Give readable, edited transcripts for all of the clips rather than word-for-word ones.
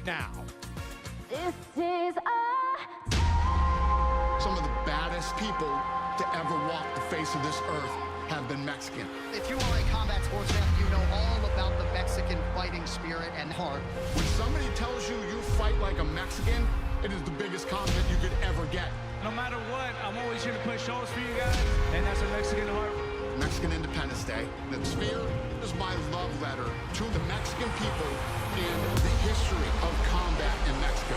now. This is Some of the baddest people to ever walk the face of this earth have been Mexican. If you are a combat sports fan, you know all about the Mexican fighting spirit and heart. When somebody tells you you fight like a Mexican, it is the biggest compliment you could ever get. No matter what, I'm always here to push shows for you guys, and that's a Mexican heart. Mexican Independence Day. The Sphere is my love letter to the Mexican people and the history of combat in Mexico.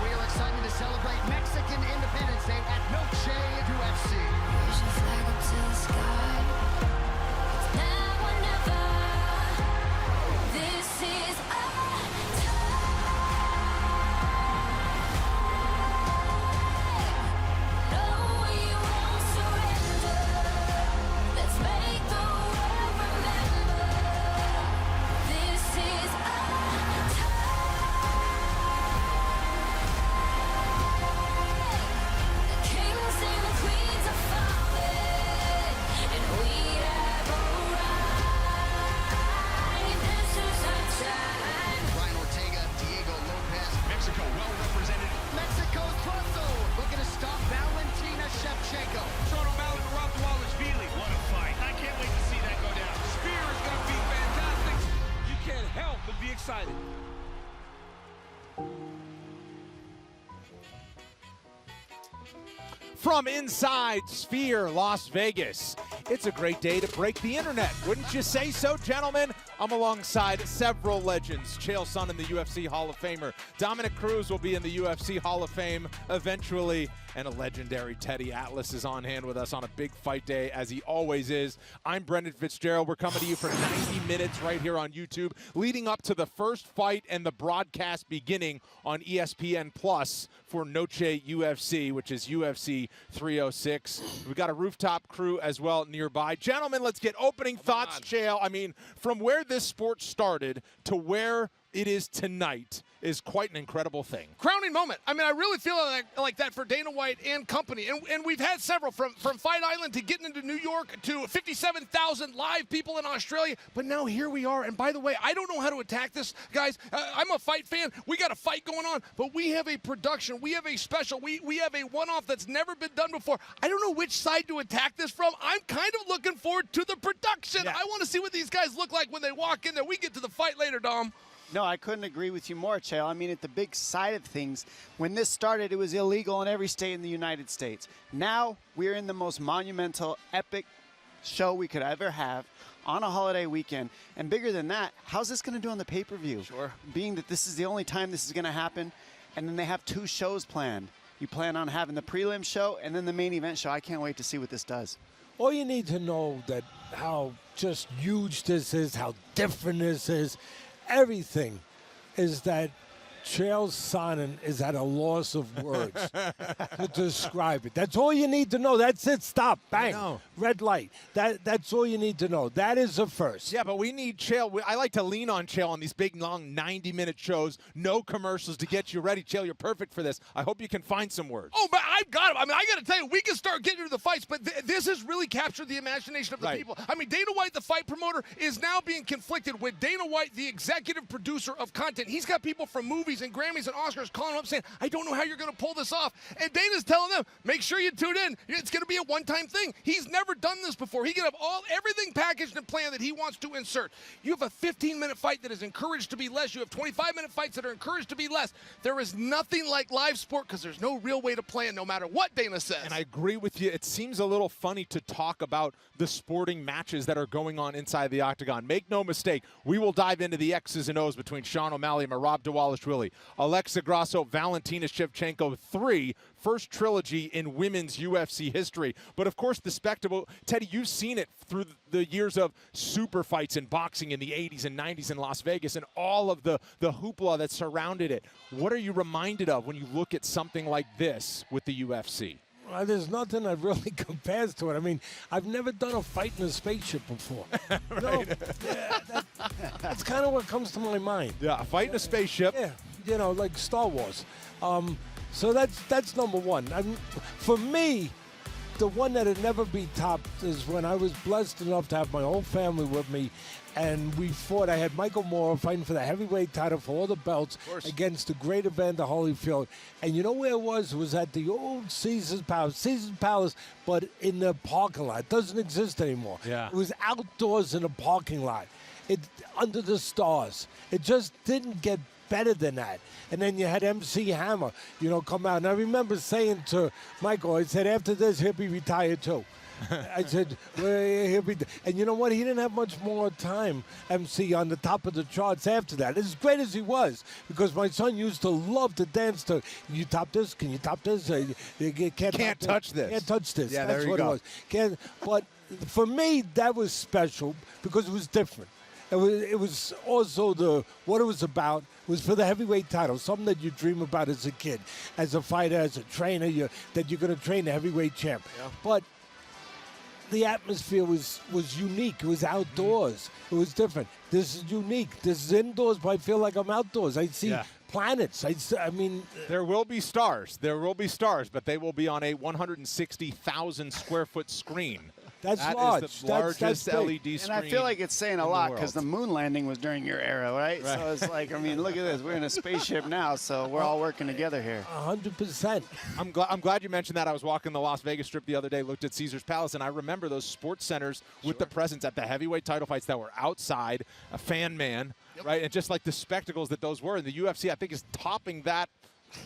We are excited to celebrate Mexican Independence Day at Noche UFC. This is excited. From inside Sphere, Las Vegas, it's a great day to break the internet. Wouldn't you say so, gentlemen? I'm alongside several legends. Chael Sonnen, the UFC Hall of Famer. Dominick Cruz will be in the UFC Hall of Fame eventually. And a legendary Teddy Atlas is on hand with us on a big fight day, as he always is. I'm Brendan Fitzgerald. We're coming to you for 90 minutes right here on YouTube, leading up to the first fight and the broadcast beginning on ESPN Plus for Noche UFC, which is UFC 306. We've got a rooftop crew as well nearby. Gentlemen, let's get opening thoughts, Chael. I mean, from where this sport started to where it is tonight is quite an incredible thing. Crowning moment. I mean, I really feel like that for Dana White and company. And we've had several, from Fight Island to getting into New York to 57,000 live people in Australia. But now here we are. And by the way, I don't know how to attack this, guys. I'm a fight fan. We got a fight going on. But we have a production. We have a special. We have a one-off that's never been done before. I don't know which side to attack this from. I'm kind of looking forward to the production. Yeah. I want to see what these guys look like when they walk in there. We get to the fight later, Dom. No, I couldn't agree with you more, Chael. I mean, at the big side of things, when this started, it was illegal in every state in the United States. Now, we're in the most monumental, epic show we could ever have on a holiday weekend. And bigger than that, how's this going to do on the pay-per-view? Sure. Being that this is the only time this is going to happen, and then they have 2 shows planned. You plan on having the prelim show and then the main event show. I can't wait to see what this does. All you need to know that how just huge this is, how different this is, everything is that Chael Sonnen is at a loss of words to describe it. That's all you need to know. That's it. Stop. Bang. Red light. That's all you need to know. That is a first. Yeah, but we need Chael. I like to lean on Chael on these big, long 90-minute shows. No commercials to get you ready. Chael, you're perfect for this. I hope you can find some words. Oh, but I've got it. I mean, I got to tell you, we can start getting into the fights, but this has really captured the imagination of the people. I mean, Dana White, the fight promoter, is now being conflicted with Dana White, the executive producer of content. He's got people from movies and Grammys and Oscars calling him up saying, I don't know how you're going to pull this off. And Dana's telling them, make sure you tune in. It's going to be a one-time thing. He's never done this before. He can have everything packaged and planned that he wants to insert. You have a 15-minute fight that is encouraged to be less. You have 25-minute fights that are encouraged to be less. There is nothing like live sport because there's no real way to plan no matter what Dana says. And I agree with you. It seems a little funny to talk about the sporting matches that are going on inside the octagon. Make no mistake, we will dive into the X's and O's between Sean O'Malley and Merab Dvalishvili. Alexa Grasso, Valentina Shevchenko, 3, first trilogy in women's UFC history. But of course, the spectacle, Teddy, you've seen it through the years of super fights in boxing in the 80s and 90s in Las Vegas and all of the hoopla that surrounded it. What are you reminded of when you look at something like this with the UFC? Well, there's nothing that really compares to it. I mean, I've never done a fight in a spaceship before. Right. No, that's kind of what comes to my mind. Yeah, a fight in a spaceship. Yeah, you know, like Star Wars. So that's number one. For me, the one that had never be topped is when I was blessed enough to have my whole family with me, and we fought. I had Michael Moore fighting for the heavyweight title for all the belts against the great Evander Holyfield. And you know where it was? It was at the old Caesar's Palace, but in the parking lot. It doesn't exist anymore. Yeah. It was outdoors in a parking lot, under the stars. It just didn't get better than that. And then you had MC Hammer, come out. And I remember saying to Michael, I said, after this, he'll be retired too. I said, well, he'll be. And you know what? He didn't have much more time, MC, on the top of the charts after that. As great as he was, because my son used to love to dance to, can you top this? Can you top this? You Can't touch this. Can't touch this. Yeah, That's there you what go. it was. But for me, that was special because it was different. It was also what it was about was for the heavyweight title, something that you dream about as a kid, as a fighter, as a trainer, that you're going to train the heavyweight champ. Yeah. But the atmosphere was unique. It was outdoors. It was different. This is unique. This is indoors, but I feel like I'm outdoors. I see planets. I mean, there will be stars. There will be stars, but they will be on a 160,000 square foot screen. That's large. Is the largest that's LED screen. And I feel like it's saying a lot because the moon landing was during your era, right? So it's like, I mean, look at this. We're in a spaceship now, so we're all working together here. 100%. I'm glad you mentioned that. I was walking the Las Vegas Strip the other day, looked at Caesar's Palace, and I remember those sports centers with the presence at the heavyweight title fights that were outside, a fan man, right? And just like the spectacles that those were. And the UFC, I think, is topping that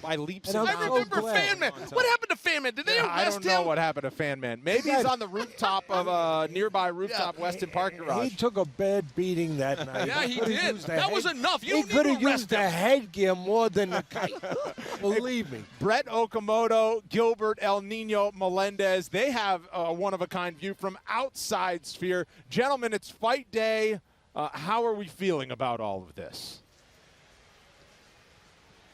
by leaps and bounds. I remember Fan Man. What happened to Fan Man? Did they arrest him? I don't know what happened to Fan Man. Maybe he's on the rooftop of a nearby rooftop Weston parking garage. He took a bad beating that night. Yeah, he did. That was enough. He could have used the headgear more than the kite. Believe me. Brett Okamoto, Gilbert El Nino Melendez, they have a one-of-a-kind view from outside Sphere. Gentlemen, it's fight day. How are we feeling about all of this?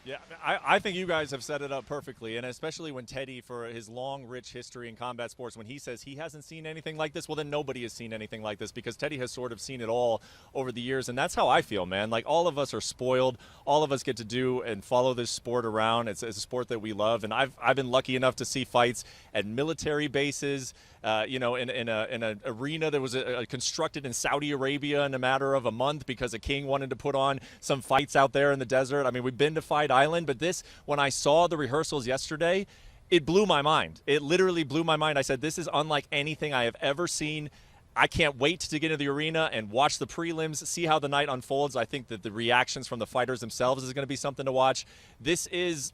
Yeah, I think you guys have set it up perfectly, and especially when Teddy, for his long, rich history in combat sports, when he says he hasn't seen anything like this, well, then nobody has seen anything like this because Teddy has sort of seen it all over the years, and that's how I feel, man. Like, all of us are spoiled. All of us get to do and follow this sport around. It's a sport that we love, and I've been lucky enough to see fights at military bases, in an arena that was constructed in Saudi Arabia in a matter of a month because a king wanted to put on some fights out there in the desert. I mean, we've been to Fight Island, but this, when I saw the rehearsals yesterday, it blew my mind. It literally blew my mind. I said, this is unlike anything I have ever seen. I can't wait to get into the arena and watch the prelims, see how the night unfolds. I think that the reactions from the fighters themselves is going to be something to watch. This is,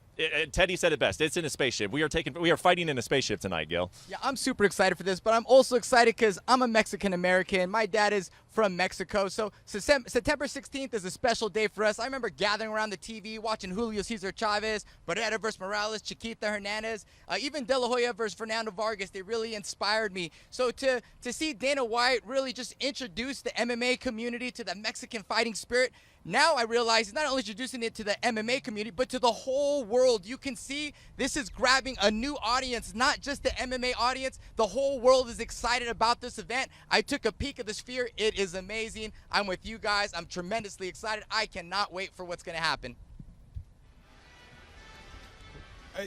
Teddy said it best, it's in a spaceship. We are fighting in a spaceship tonight, Gil. Yeah, I'm super excited for this, but I'm also excited because I'm a Mexican-American. My dad is from Mexico, so September 16th is a special day for us. I remember gathering around the TV, watching Julio Cesar Chavez, Barrera versus Morales, Chiquita Hernandez, even De La Hoya versus Fernando Vargas. They really inspired me. So to see Dana White really just introduce the MMA community to the Mexican fighting spirit, now I realize he's not only introducing it to the MMA community, but to the whole world. You can see this is grabbing a new audience, not just the MMA audience. The whole world is excited about this event. I took a peek at the Sphere. It is amazing. I'm with you guys. I'm tremendously excited. I cannot wait for what's going to happen.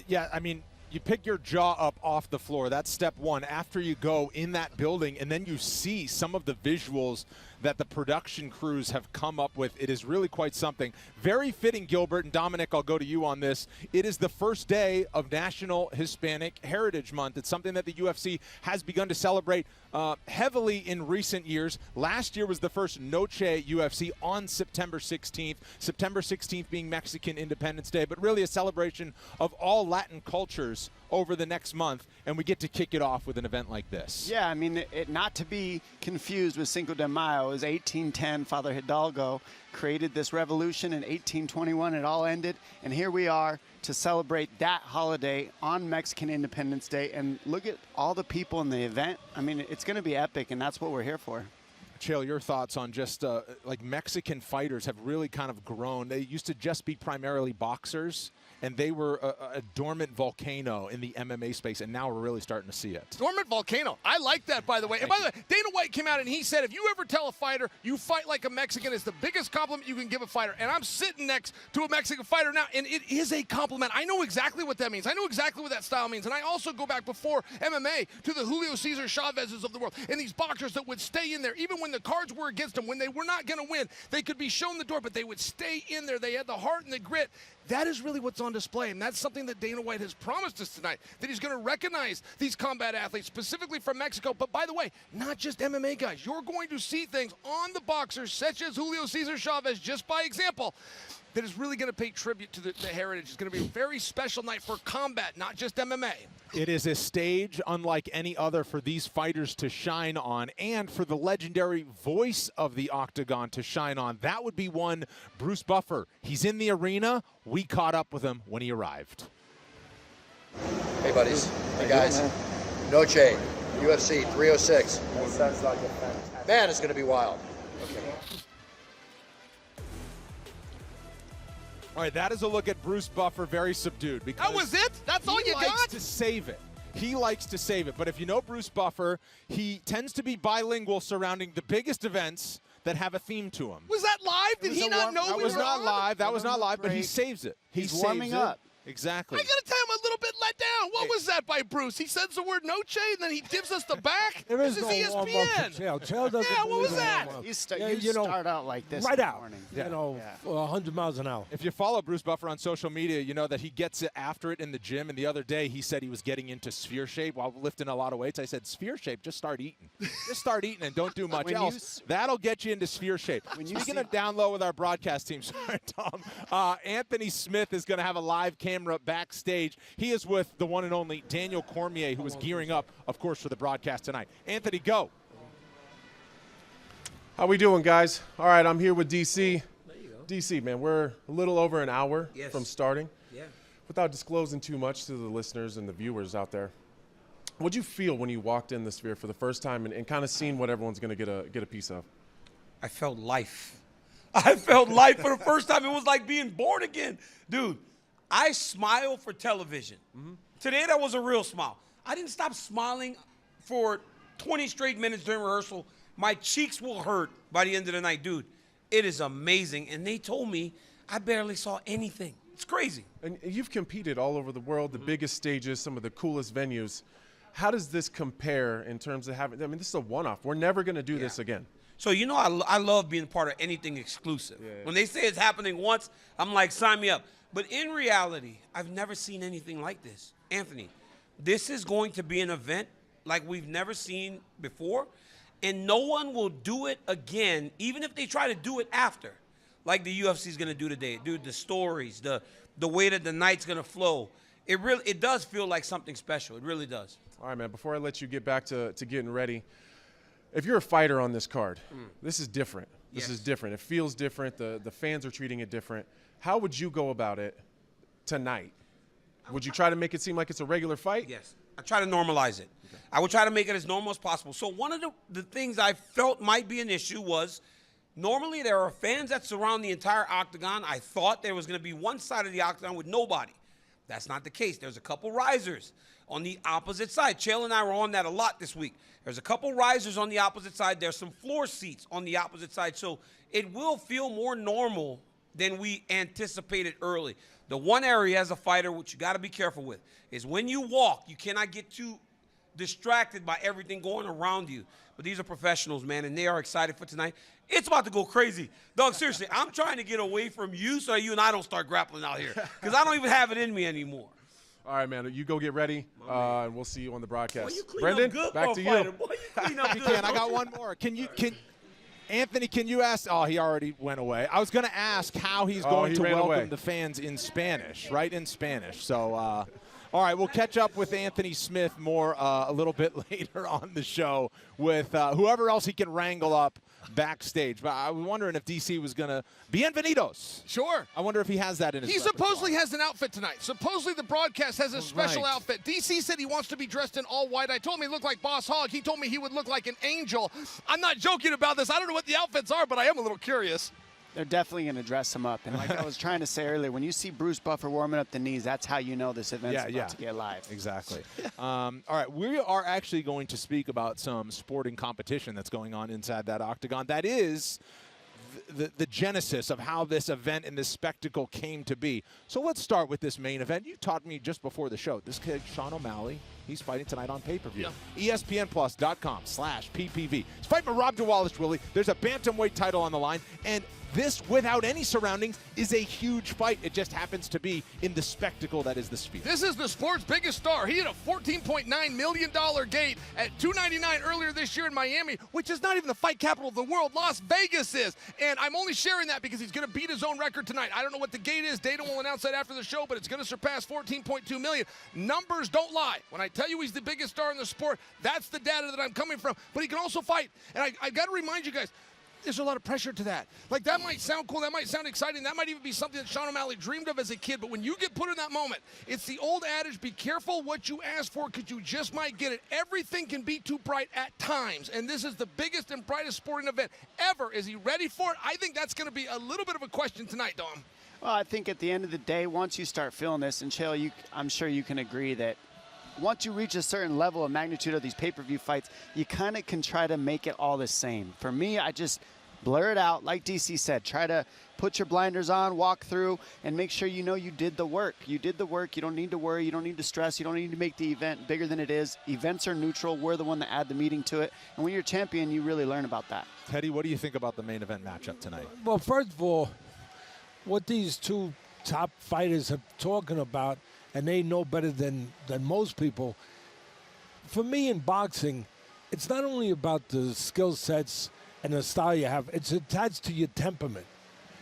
Yeah, I mean, you pick your jaw up off the floor. That's step one. After you go in that building and then you see some of the visuals that the production crews have come up with, it is really quite something. Very fitting, Gilbert, and Dominic, I'll go to you on this. It is the first day of National Hispanic Heritage Month. It's something that the UFC has begun to celebrate heavily in recent years. Last year was the first Noche UFC on September 16th. September 16th being Mexican Independence Day, but really a celebration of all Latin cultures over the next month, and we get to kick it off with an event like this. Yeah, I mean, not to be confused with Cinco de Mayo. It was 1810. Father Hidalgo created this revolution in 1821. It all ended, and here we are to celebrate that holiday on Mexican Independence Day. And look at all the people in the event. I mean, it's going to be epic, and that's what we're here for. Chael, your thoughts on just like Mexican fighters have really kind of grown. They used to just be primarily boxers, and they were a dormant volcano in the MMA space, and now we're really starting to see it. Dormant volcano. I like that, by the way. And by the way, Dana White came out and he said, if you ever tell a fighter you fight like a Mexican, it's the biggest compliment you can give a fighter. And I'm sitting next to a Mexican fighter now, and it is a compliment. I know exactly what that means. I know exactly what that style means. And I also go back before MMA to the Julio Cesar Chavezes of the world, and these boxers that would stay in there, even when the cards were against them, when they were not going to win. They could be shown the door, but they would stay in there. They had the heart and the grit. That is really what's on display, and that's something that Dana White has promised us tonight, that he's going to recognize these combat athletes, specifically from Mexico. But by the way, not just MMA guys. You're going to see things on the boxers, such as Julio Cesar Chavez, just by example, that is really going to pay tribute to the heritage. It's going to be a very special night for combat, not just MMA. It is a stage unlike any other for these fighters to shine on, and for the legendary voice of the Octagon to shine on. That would be one Bruce Buffer. He's in the arena. We caught up with him when he arrived. Hey, buddies. Hey, guys. Noche UFC 306. That sounds like a fantastic. Man, it's going to be wild. All right, that is a look at Bruce Buffer, very subdued. Because that was it? That's all you got? He likes to save it. He likes to save it. But if you know Bruce Buffer, he tends to be bilingual surrounding the biggest events that have a theme to him. Was that live? Did he not know we were on? That was not live. That was not live, but he saves it. He's warming up. Exactly. I got to tell him a little bit let down. What was that by Bruce? He says the word Noche, and then he gives us the back? There is this no is warm-up ESPN. for Chael. Chael doesn't Yeah, what was believe in that? warm-up. You start out like this right in the out. morning. You know, 100 miles an hour. If you follow Bruce Buffer on social media, you know that he gets it after it in the gym. And the other day, he said he was getting into sphere shape while lifting a lot of weights. I said, sphere shape, just start eating. Just start eating and don't do much else. That'll get you into sphere shape. Speaking of down low with our broadcast team, sorry, Tom, Anthony Smith is going to have a live camera backstage. He is with the one and only Daniel Cormier, who is gearing up, of course, for the broadcast tonight. Anthony, go. How we doing, guys? All right, I'm here with DC. DC, man, we're a little over an hour from starting. Yeah. Without disclosing too much to the listeners and the viewers out there, what'd you feel when you walked in the Sphere for the first time and kind of seen what everyone's going to get a piece of? I felt life. I felt life for the first time. It was like being born again. Dude, I smile for television. Today, that was a real smile. I didn't stop smiling for 20 straight minutes during rehearsal. My cheeks will hurt by the end of the night. Dude, it is amazing. And they told me I barely saw anything. It's crazy. And you've competed all over the world, the biggest stages, some of the coolest venues. How does this compare in terms of having, I mean, this is a one-off. We're never going to do this again. So, you know, I love being part of anything exclusive. When they say it's happening once, I'm like, sign me up. But in reality, I've never seen anything like this. Anthony, this is going to be an event like we've never seen before, and no one will do it again, even if they try to do it after, like the UFC is going to do today. Dude, the stories, the way that the night's going to flow, it does feel like something special. It really does. All right, man, before I let you get back to getting ready, if you're a fighter on this card, this is different. This is different. It feels different. The fans are treating it different. How would you go about it tonight? Would you try to make it seem like it's a regular fight? Yes. I try to normalize it. Okay. I would try to make it as normal as possible. So one of the things I felt might be an issue was normally there are fans that surround the entire octagon. I thought there was going to be one side of the octagon with nobody. That's not the case. There's a couple risers on the opposite side. Chael and I were on that a lot this week. There's a couple risers on the opposite side. There's some floor seats on the opposite side. So it will feel more normal than we anticipated early. The one area as a fighter, which you got to be careful with, is when you walk, you cannot get too distracted by everything going around you. But these are professionals, man, and they are excited for tonight. It's about to go crazy. Dog, seriously, I'm trying to get away from you so that you and I don't start grappling out here, because I don't even have it in me anymore. All right, man, you go get ready, and we'll see you on the broadcast. Boy, you clean Brendan, up good back for to a you. fighter. Boy, you clean up good. I got one more. Anthony, can you ask? Oh, he already went away. I was going to ask how he's going to welcome the fans in Spanish, right? In Spanish. So, all right, we'll catch up with Anthony Smith more a little bit later on the show with whoever else he can wrangle up Backstage. But I was wondering if DC was going to bienvenidos. Sure. I wonder if he has that in his He repertoire. supposedly has an outfit tonight. Supposedly the broadcast has a special outfit. DC said he wants to be dressed in all white. I told him he looked like Boss Hogg. He told me he would look like an angel. I'm not joking about this. I don't know what the outfits are, but I am a little curious. They're definitely going to dress him up. And like I was trying to say earlier, when you see Bruce Buffer warming up the knees, that's how you know this event's about to get live. Exactly. All right, we are actually going to speak about some sporting competition that's going on inside that octagon. That is the genesis of how this event and this spectacle came to be. So let's start with this main event. You taught me just before the show. This kid, Sean O'Malley, he's fighting tonight on pay-per-view. ESPNplus.com/PPV. He's fighting Rob DeWallis, Willie. There's a bantamweight title on the line, and this, without any surroundings, is a huge fight. It just happens to be in the spectacle that is the Sphere. This is the sport's biggest star. He hit a $14.9 million gate at $299 earlier this year in Miami, which is not even the fight capital of the world. Las Vegas is. And I'm only sharing that because he's going to beat his own record tonight. I don't know what the gate is. Dana will announce that after the show, but it's going to surpass $14.2 million. Numbers don't lie. When I tell you he's the biggest star in the sport, that's the data that I'm coming from. But he can also fight. And I got to remind you guys, there's a lot of pressure to that. Like, that might sound cool. That might sound exciting. That might even be something that Sean O'Malley dreamed of as a kid. But when you get put in that moment, it's the old adage, be careful what you ask for because you just might get it. Everything can be too bright at times. And this is the biggest and brightest sporting event ever. Is he ready for it? I think that's going to be a little bit of a question tonight, Dom. Well, I think at the end of the day, once you start feeling this, and Chael, I'm sure you can agree that once you reach a certain level of magnitude of these pay-per-view fights, you kind of can try to make it all the same. For me, I just blur it out. Like DC said, try to put your blinders on, walk through, and make sure you know you did the work. You did the work. You don't need to worry. You don't need to stress. You don't need to make the event bigger than it is. Events are neutral. We're the one that add the meeting to it. And when you're champion, you really learn about that. Teddy, what do you think about the main event matchup tonight? Well, first of all, what these two top fighters are talking about, and they know better than most people, for me in boxing, it's not only about the skill sets and the style you have, it's attached to your temperament.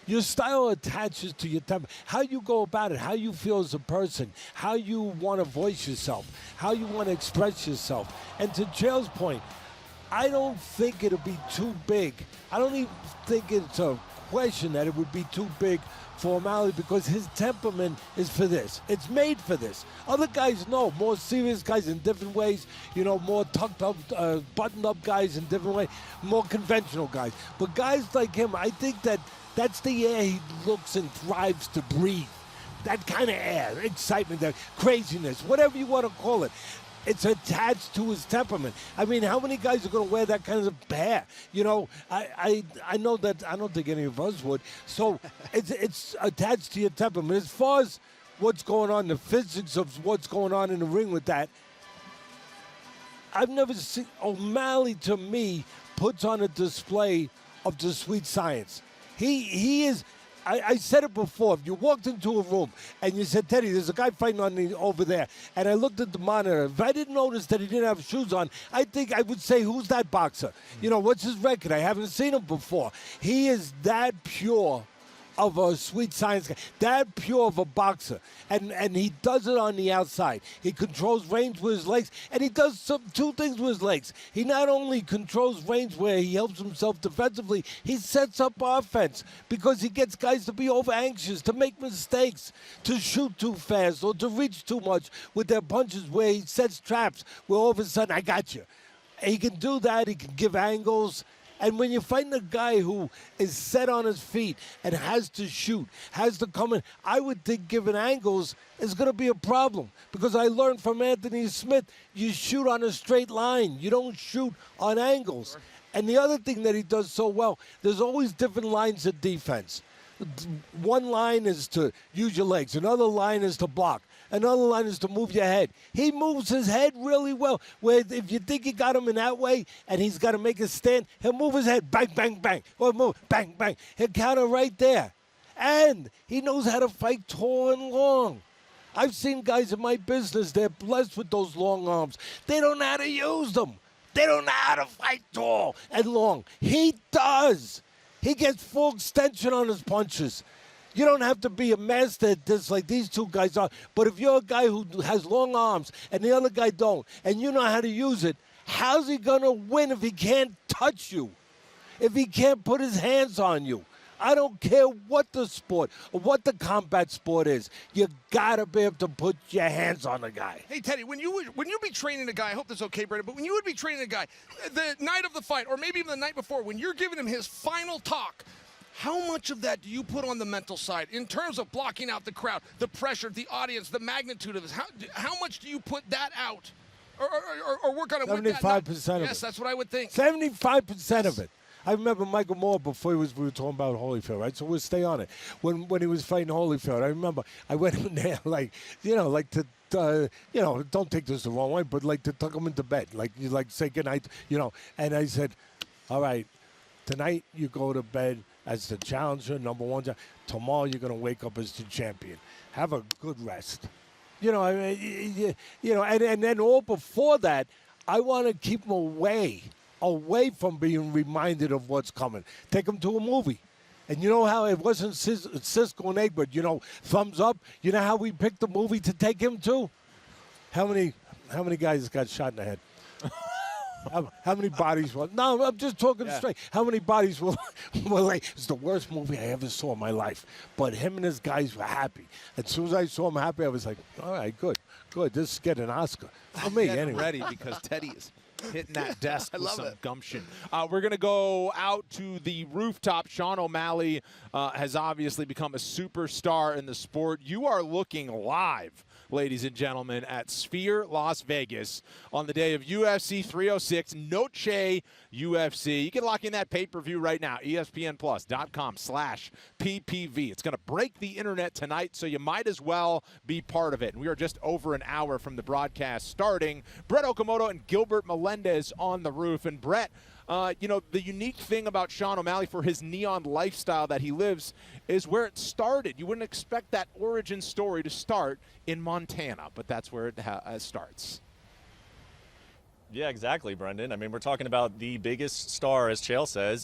Your style attaches to your temperament. How you go about it, how you feel as a person, how you want to voice yourself, how you want to express yourself. And to Chael's point, I don't think it'll be too big. I don't even think it's a question that it would be too big for O'Malley because his temperament is for this. It's made for this. Other guys know, more serious guys in different ways, more tucked up, buttoned up guys in different ways, more conventional guys. But guys like him, I think that's the air he looks and thrives to breathe. That kind of air, excitement, that craziness, whatever you want to call it. It's attached to his temperament. I mean, how many guys are going to wear that kind of hair? I know that I don't think any of us would. So it's attached to your temperament. As far as what's going on, the physics of what's going on in the ring with that, I've never seen O'Malley, to me, puts on a display of the sweet science. He is. I said it before. If you walked into a room and you said, Teddy, there's a guy fighting over there, and I looked at the monitor, if I didn't notice that he didn't have shoes on, I think I would say, who's that boxer? What's his record? I haven't seen him before. He is that pure of a sweet science guy, that pure of a boxer. And he does it on the outside. He controls range with his legs, and he does two things with his legs. He not only controls range where he helps himself defensively, he sets up offense because he gets guys to be over anxious, to make mistakes, to shoot too fast or to reach too much with their punches where he sets traps where all of a sudden, I got you. He can do that. He can give angles. And when you find a guy who is set on his feet and has to shoot, has to come in, I would think giving angles is going to be a problem because I learned from Anthony Smith, you shoot on a straight line. You don't shoot on angles. Sure. And the other thing that he does so well, there's always different lines of defense. One line is to use your legs. Another line is to block. Another line is to move your head. He moves his head really well. Where if you think you got him in that way and he's got to make a stand, he'll move his head, bang, bang, bang, or move, bang, bang. He'll counter right there. And he knows how to fight tall and long. I've seen guys in my business, they're blessed with those long arms. They don't know how to use them. They don't know how to fight tall and long. He does. He gets full extension on his punches. You don't have to be a master at this like these two guys are. But if you're a guy who has long arms and the other guy don't, and you know how to use it, how's he going to win if he can't touch you? if he can't put his hands on you? I don't care what the sport or what the combat sport is. You gotta be able to put your hands on the guy. Hey, Teddy, when you'd be training a guy, I hope this is okay, Brandon, but when you would be training a guy, the night of the fight, or maybe even the night before, when you're giving him his final talk, how much of that do you put on the mental side in terms of blocking out the crowd, the pressure, the audience, the magnitude of this? How much do you put that out or work on it with that? 75% of it. Yes, that's what I would think. 75% of it. I remember Michael Moore before we were talking about Holyfield, right? So we'll stay on it. When he was fighting Holyfield, I remember I went in there like don't take this the wrong way, but like to tuck him into bed, like say goodnight, And I said, all right, tonight you go to bed as the challenger, number one. Tomorrow you're gonna wake up as the champion. Have a good rest. And then all before that, I want to keep him away from being reminded of what's coming. Take him to a movie. And you know how it wasn't Cisco and Egbert, thumbs up. You know how we picked the movie to take him to? How many guys got shot in the head? How many bodies were? No, I'm just talking straight. How many bodies were like, it's the worst movie I ever saw in my life. But him and his guys were happy. As soon as I saw him happy, I was like, all right, good. This is getting an Oscar. For me, anyway. Ready, because Teddy is hitting that desk with some gumption. We're going to go out to the rooftop. Sean O'Malley has obviously become a superstar in the sport. You are looking live, ladies and gentlemen, at Sphere Las Vegas on the day of UFC 306, Noche UFC. You can lock in that pay-per-view right now, espnplus.com/PPV. It's going to break the internet tonight, so you might as well be part of it. And we are just over an hour from the broadcast starting. Brett Okamoto and Gilbert Melendez on the roof. And Brett, the unique thing about Sean O'Malley for his neon lifestyle that he lives is where it started. You wouldn't expect that origin story to start in Montana, but that's where it starts. Yeah, exactly, Brendan. I mean, we're talking about the biggest star, as Chael says,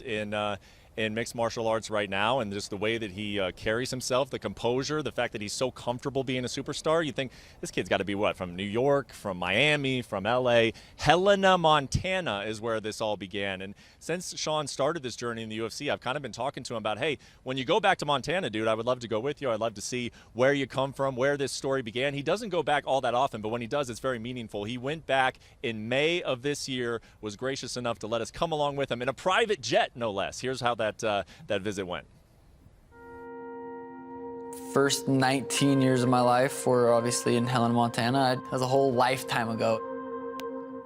in mixed martial arts right now, and just the way that he carries himself, the composure, the fact that he's so comfortable being a superstar. You think this kid's got to be what, from New York, from Miami, from LA. Helena, Montana is where this all began. And since Sean started this journey in the UFC, I've kind of been talking to him about, hey, when you go back to Montana, dude, I would love to go with you. I'd love to see where you come from, where this story began. He doesn't go back all that often, but when he does, it's very meaningful. He went back in May of this year, was gracious enough to let us come along with him in a private jet, no less. Here's how that visit went. First 19 years of my life were obviously in Helena, Montana. That was a whole lifetime ago.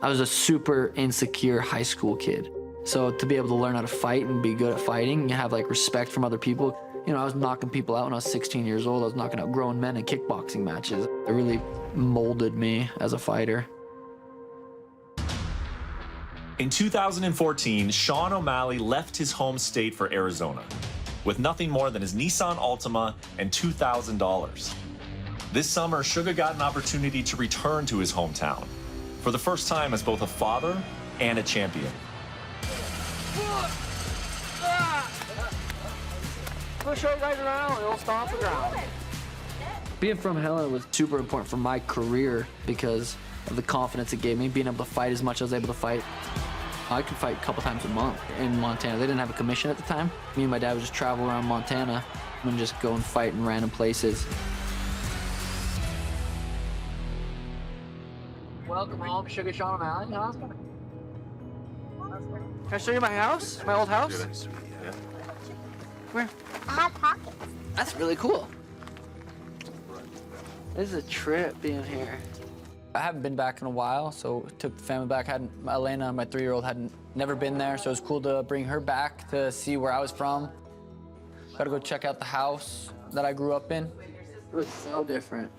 I was a super insecure high school kid. So to be able to learn how to fight and be good at fighting, you have like respect from other people. I was knocking people out when I was 16 years old. I was knocking out grown men in kickboxing matches. It really molded me as a fighter. In 2014, Sean O'Malley left his home state for Arizona with nothing more than his Nissan Altima and $2,000. This summer, Sugar got an opportunity to return to his hometown for the first time as both a father and a champion. We'll show you guys around and we'll stomp the ground. Being from Helena was super important for my career because of the confidence it gave me, being able to fight as much as I was able to fight. I could fight a couple times a month in Montana. They didn't have a commission at the time. Me and my dad would just travel around Montana and just go and fight in random places. Welcome home, Sugar Sean O'Malley. Can I show you my house? My old house? Where? My pocket. That's really cool. This is a trip being here. I haven't been back in a while, so took the family back. Elena, my 3-year-old, hadn't never been there, so it was cool to bring her back to see where I was from. Got to go check out the house that I grew up in. It was so different.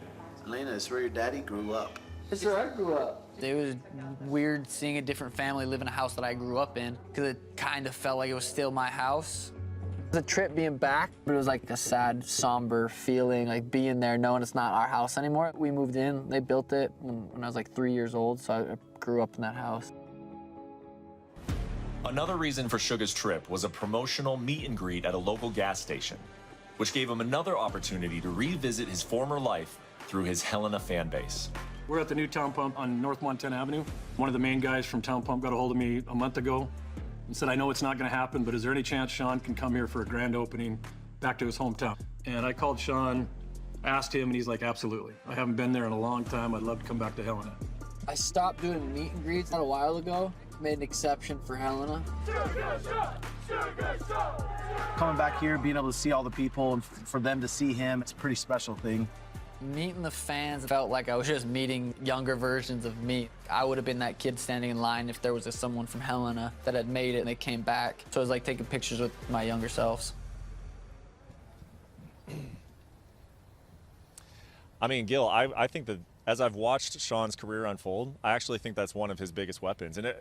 Elena, it's where your daddy grew up. It's where I grew up. It was weird seeing a different family live in a house that I grew up in, because it kind of felt like it was still my house. It was a trip being back, but it was like a sad, somber feeling, like being there knowing it's not our house anymore. We moved in, they built it when I was like 3 years old, so I grew up in that house. Another reason for Sugar's trip was a promotional meet and greet at a local gas station, which gave him another opportunity to revisit his former life through his Helena fan base. We're at the new Town Pump on North Montana Avenue. One of the main guys from Town Pump got a hold of me a month ago, and said, I know it's not going to happen, but is there any chance Sean can come here for a grand opening back to his hometown? And I called Sean, asked him, and he's like, absolutely. I haven't been there in a long time. I'd love to come back to Helena. I stopped doing meet and greets a while ago, made an exception for Helena. Coming back here, being able to see all the people and for them to see him, it's a pretty special thing. Meeting the fans felt like I was just meeting younger versions of me. I would have been that kid standing in line if there was someone from Helena that had made it and they came back. So it was like taking pictures with my younger selves. I mean, Gil, I think that as I've watched Sean's career unfold, I actually think that's one of his biggest weapons. And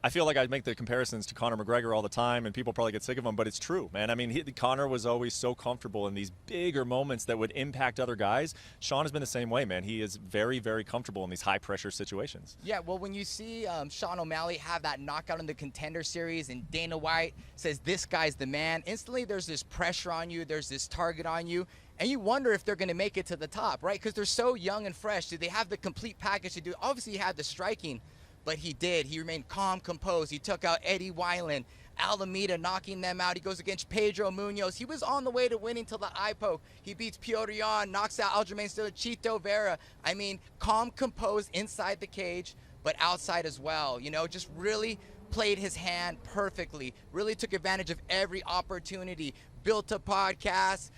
I feel like I make the comparisons to Conor McGregor all the time, and people probably get sick of him, but it's true, man. I mean, Conor was always so comfortable in these bigger moments that would impact other guys. Sean has been the same way, man. He is very, very comfortable in these high-pressure situations. Yeah, well, when you see Sean O'Malley have that knockout in the Contender Series and Dana White says, this guy's the man, instantly there's this pressure on you, there's this target on you, and you wonder if they're going to make it to the top, right? Because they're so young and fresh. Do they have the complete package to do? Obviously, he had the striking, but he did. He remained calm, composed. He took out Eddie Weiland, Alameda, knocking them out. He goes against Pedro Munoz. He was on the way to winning till the eye poke. He beats Piotr Jan, knocks out Aljamain Sterling, Chito Vera. I mean, calm, composed inside the cage, but outside as well. You know, just really played his hand perfectly, really took advantage of every opportunity, built a podcast,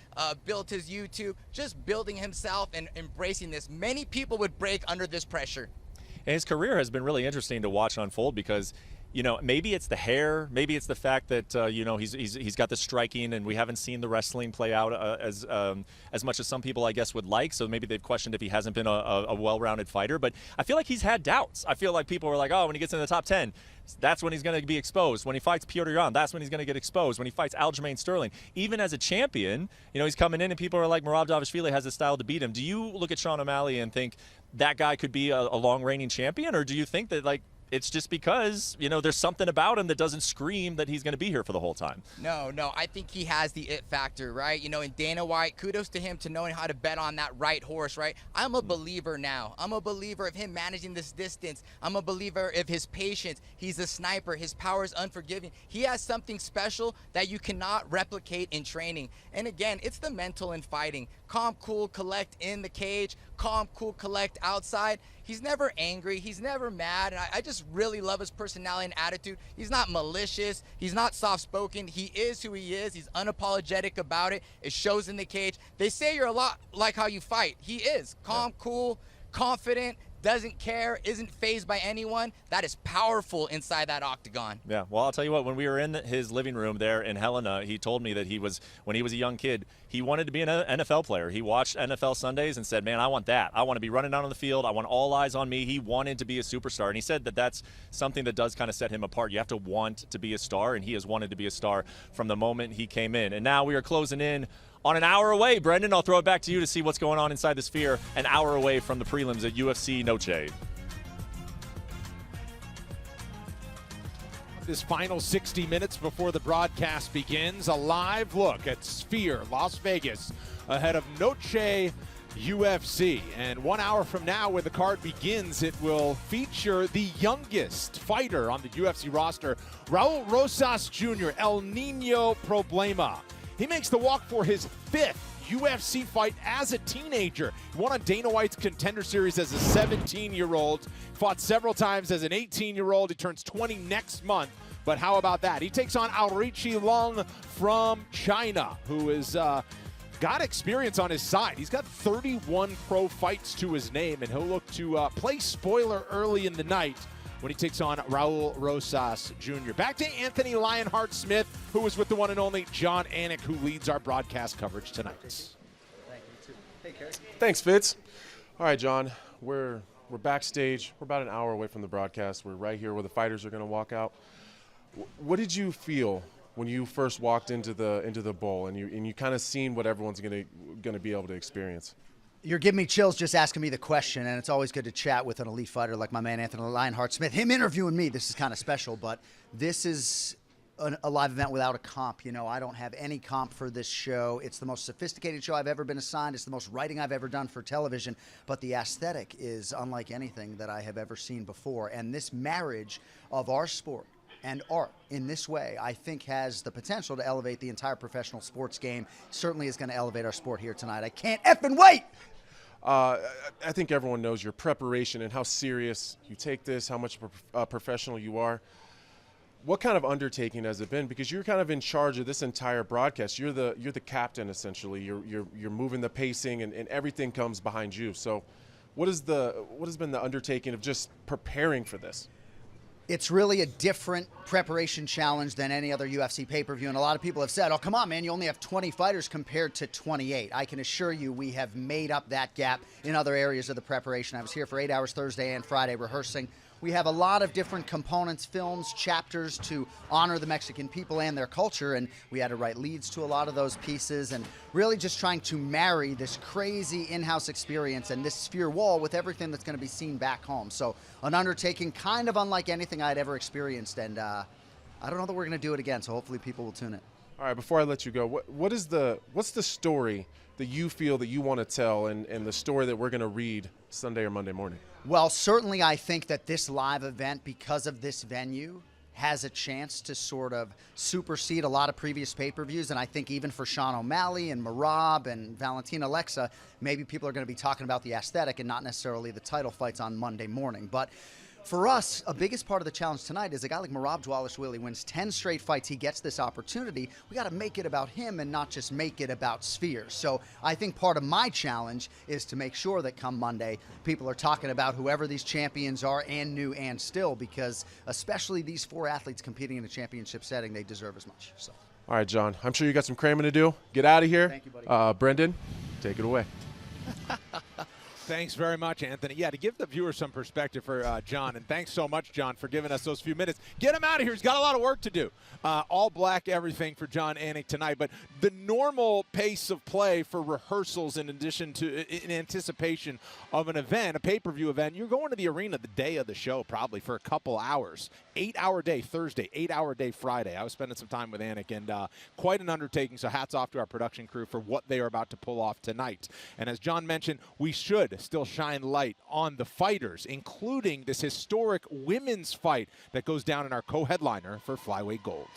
built his YouTube, just building himself and embracing this. Many people would break under this pressure. And his career has been really interesting to watch unfold because, you know, maybe it's the hair, maybe it's the fact that, you know, he's got the striking and we haven't seen the wrestling play out as much as some people, I guess, would like. So maybe they've questioned if he hasn't been a well-rounded fighter. But I feel like he's had doubts. I feel like people were like, oh, when he gets in the top 10, that's when he's going to be exposed. When he fights Piotr Jan, that's when he's going to get exposed. When he fights Aljamain Sterling, even as a champion, you know, he's coming in and people are like, Merab Dvalishvili has the style to beat him. Do you look at Sean O'Malley and think that guy could be a long-reigning champion? Or do you think that, like, it's just because, you know, there's something about him that doesn't scream that he's going to be here for the whole time? No, I think he has the it factor, right? You know, and Dana White, kudos to him to knowing how to bet on that right horse, right? I'm a believer now. I'm a believer of him managing this distance. I'm a believer of his patience. He's a sniper. His power is unforgiving. He has something special that you cannot replicate in training. And again, it's the mental in fighting. Calm, cool, collect in the cage. Calm, cool, collect outside. He's never angry. He's never mad. And I just really love his personality and attitude. He's not malicious. He's not soft-spoken. He is who he is. He's unapologetic about it. It shows in the cage. They say you're a lot like how you fight. He is calm, cool, confident, doesn't care, isn't fazed by anyone. That is powerful inside that octagon. Yeah, well, I'll tell you what, when we were in his living room there in Helena, he told me that when he was a young kid, he wanted to be an NFL player. He watched NFL Sundays and said, man, I want that. I want to be running out on the field. I want all eyes on me. He wanted to be a superstar. And he said that that's something that does kind of set him apart. You have to want to be a star, and he has wanted to be a star from the moment he came in. And now we are closing in on an hour away. Brendan, I'll throw it back to you to see what's going on inside the Sphere, an hour away from the prelims at UFC Noche. This final 60 minutes before the broadcast begins, a live look at Sphere, Las Vegas, ahead of Noche UFC. And 1 hour from now, when the card begins, it will feature the youngest fighter on the UFC roster, Raul Rosas Jr., El Nino Problema. He makes the walk for his 5th UFC fight as a teenager. He won on Dana White's Contender Series as a 17-year-old. Fought several times as an 18-year-old. He turns 20 next month. But how about that? He takes on Aoriqi Long from China, who is got experience on his side. He's got 31 pro fights to his name, and he'll look to play spoiler early in the night when he takes on Raul Rosas Jr. Back to Anthony Lionheart-Smith, who was with the one and only John Anik, who leads our broadcast coverage tonight. Thank you, too. Hey, Kerry. Thanks, Fitz. All right, John, we're backstage. We're about an hour away from the broadcast. We're right here where the fighters are going to walk out. What did you feel when you first walked into the bowl and you kind of seen what everyone's going to be able to experience? You're giving me chills just asking me the question, and it's always good to chat with an elite fighter like my man Anthony Lionheart-Smith. Him interviewing me, this is kind of special, but this is a live event without a comp. You know, I don't have any comp for this show. It's the most sophisticated show I've ever been assigned. It's the most writing I've ever done for television, but the aesthetic is unlike anything that I have ever seen before. And this marriage of our sport and art in this way, I think has the potential to elevate the entire professional sports game. Certainly is going to elevate our sport here tonight. I can't effing wait! I think everyone knows your preparation and how serious you take this, how much professional you are. What kind of undertaking has it been? Because you're kind of in charge of this entire broadcast. You're the captain, essentially. You're moving the pacing, and everything comes behind you. So what has been the undertaking of just preparing for this? It's really a different preparation challenge than any other UFC pay-per-view, and a lot of people have said, oh, come on, man, you only have 20 fighters compared to 28. I can assure you we have made up that gap in other areas of the preparation. I was here for 8 hours Thursday and Friday rehearsing. We have a lot of different components, films, chapters to honor the Mexican people and their culture, and we had to write leads to a lot of those pieces, and really just trying to marry this crazy in-house experience and this sphere wall with everything that's going to be seen back home. So an undertaking kind of unlike anything I'd ever experienced, and I don't know that we're going to do it again, so hopefully people will tune in. All right, before I let you go, what's the story that you feel that you want to tell, and the story that we're going to read Sunday or Monday morning? Well, certainly I think that this live event, because of this venue, has a chance to sort of supersede a lot of previous pay-per-views. And I think even for Sean O'Malley and Merab and Valentina Alexa, maybe people are going to be talking about the aesthetic and not necessarily the title fights on Monday morning. But for us, a biggest part of the challenge tonight is a guy like Merab Dvalishvili wins 10 straight fights. He gets this opportunity. We got to make it about him and not just make it about Sphere. So I think part of my challenge is to make sure that come Monday, people are talking about whoever these champions are, and new and still, because especially these 4 athletes competing in a championship setting, they deserve as much. So. All right, John, I'm sure you got some cramming to do. Get out of here. Thank you, buddy. Brendan, take it away. Thanks very much, Anthony. Yeah, to give the viewers some perspective for John, and thanks so much, John, for giving us those few minutes. Get him out of here. He's got a lot of work to do. All black everything for John Anik tonight, but the normal pace of play for rehearsals in addition to in anticipation of an event, a pay-per-view event, you're going to the arena the day of the show probably for a couple hours. 8-hour day Thursday, 8-hour day Friday. I was spending some time with Anik, and quite an undertaking, so hats off to our production crew for what they are about to pull off tonight. And as John mentioned, we should still shine light on the fighters, including this historic women's fight that goes down in our co-headliner for Flyweight Gold.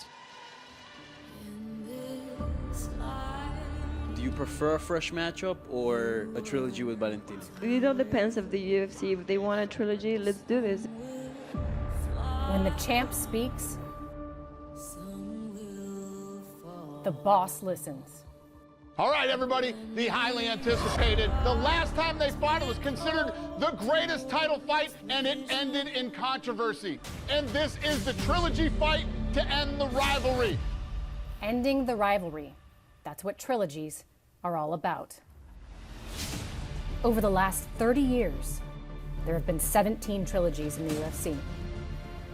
Do you prefer a fresh matchup or a trilogy with Valentina? It all depends of the UFC. If they want a trilogy, let's do this. When the champ speaks, the boss listens. All right, everybody, the highly anticipated. The last time they fought, it was considered the greatest title fight, and it ended in controversy. And this is the trilogy fight to end the rivalry. Ending the rivalry. That's what trilogies are all about. Over the last 30 years, there have been 17 trilogies in the UFC,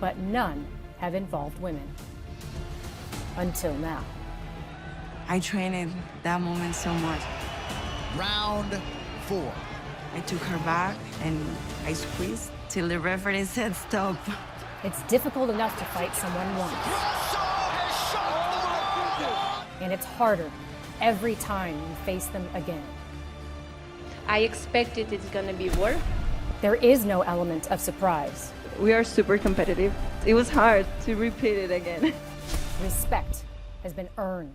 but none have involved women. Until now. I trained that moment so much. Round 4. I took her back and I squeezed till the referee said stop. It's difficult enough to fight someone once. And it's harder every time you face them again. I expected it's gonna be work. There is no element of surprise. We are super competitive. It was hard to repeat it again. Respect has been earned.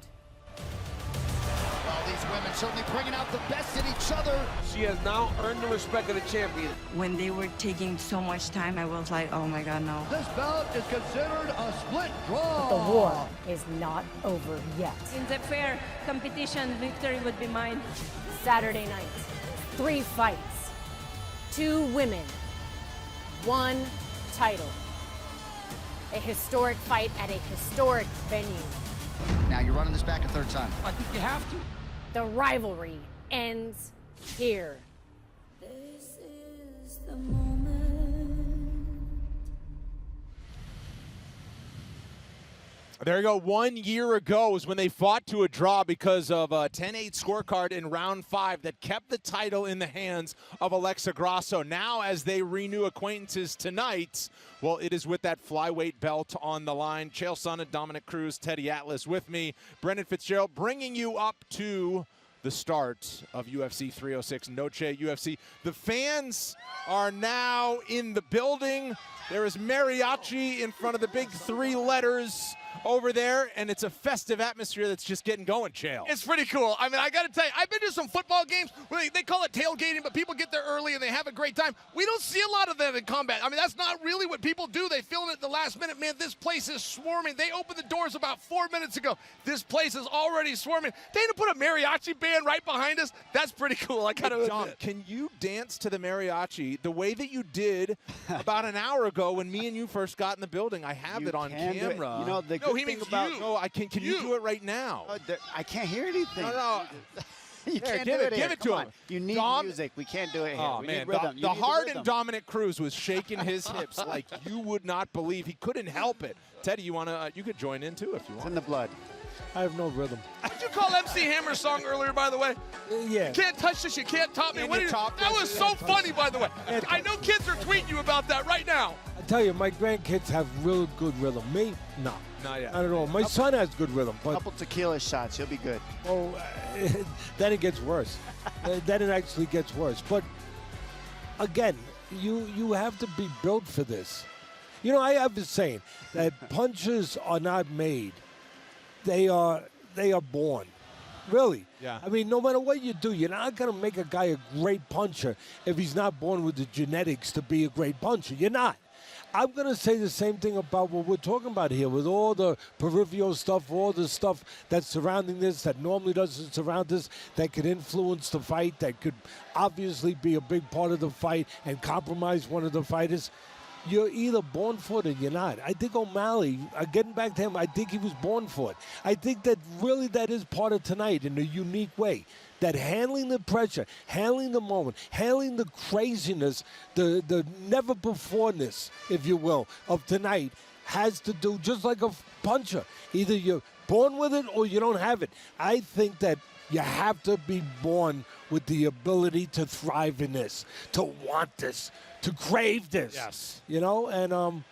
These women certainly bringing out the best in each other. She has now earned the respect of the champion. When they were taking so much time, I was like, oh my God, no. This bout is considered a split draw. But the war is not over yet. In the fair competition, victory would be mine. Saturday night, 3 fights, 2 women, 1 title. A historic fight at a historic venue. Now you're running this back a 3rd time. I think you have to. The rivalry ends here. This is the moment. There you go. 1 year ago was when they fought to a draw because of a 10-8 scorecard in round 5 that kept the title in the hands of Alexa Grasso. Now, as they renew acquaintances tonight, well, it is with that flyweight belt on the line. Chael Sonnen, Dominick Cruz, Teddy Atlas with me. Brendan Fitzgerald bringing you up to the start of UFC 306, Noche UFC. The fans are now in the building. There is mariachi in front of the big 3 letters over there, and it's a festive atmosphere that's just getting going, Chael. It's pretty cool. I mean, I got to tell you, I've been to some football games where they call it tailgating, but people get there early and they have a great time. We don't see a lot of that in combat. I mean, that's not really what people do. They film it at the last minute. Man, this place is swarming. They opened the doors about 4 minutes ago. This place is already swarming. They had to put a mariachi band right behind us. That's pretty cool. I kind of Dom, can you dance to the mariachi the way that you did about an hour ago when me and you first got in the building? I have it on camera. You know, the No, good he thing means about you. No, I can you do it right now? I can't hear anything. No. You can't give do it here. to Come him. on. You need Dom- music. We can't do it here. Oh, we man. need rhythm. The hardened Dominick Cruz was shaking his hips like you would not believe. He couldn't help it. Teddy, you could join in too if you want. It's in the blood. I have no rhythm. Did you call MC Hammer's song earlier, by the way? Yeah. You can't touch this. You can't top me. Can What you did top that this? was so funny, by the way. I know kids are tweeting you about that right now. I tell you, my grandkids have real good rhythm. Me, no. Not yet. Not at all. My son has good rhythm, but Couple tequila shots, you'll be good. then it gets worse. Then it actually gets worse. But again, you have to be built for this. You know, I have this saying that punches are not made; they are born. Really. Yeah. I mean, no matter what you do, you're not going to make a guy a great puncher if he's not born with the genetics to be a great puncher. You're not. I'm going to say the same thing about what we're talking about here with all the peripheral stuff, all the stuff that's surrounding this that normally doesn't surround this, that could influence the fight, that could obviously be a big part of the fight and compromise one of the fighters. You're either born for it or you're not. I think O'Malley, getting back to him, I think he was born for it. I think that really that is part of tonight in a unique way. That handling the pressure, handling the moment, handling the craziness, the never-beforeness, if you will, of tonight has to do just like a puncher. Either you're born with it or you don't have it. I think that you have to be born with the ability to thrive in this, to want this, to crave this. Yes. You know, and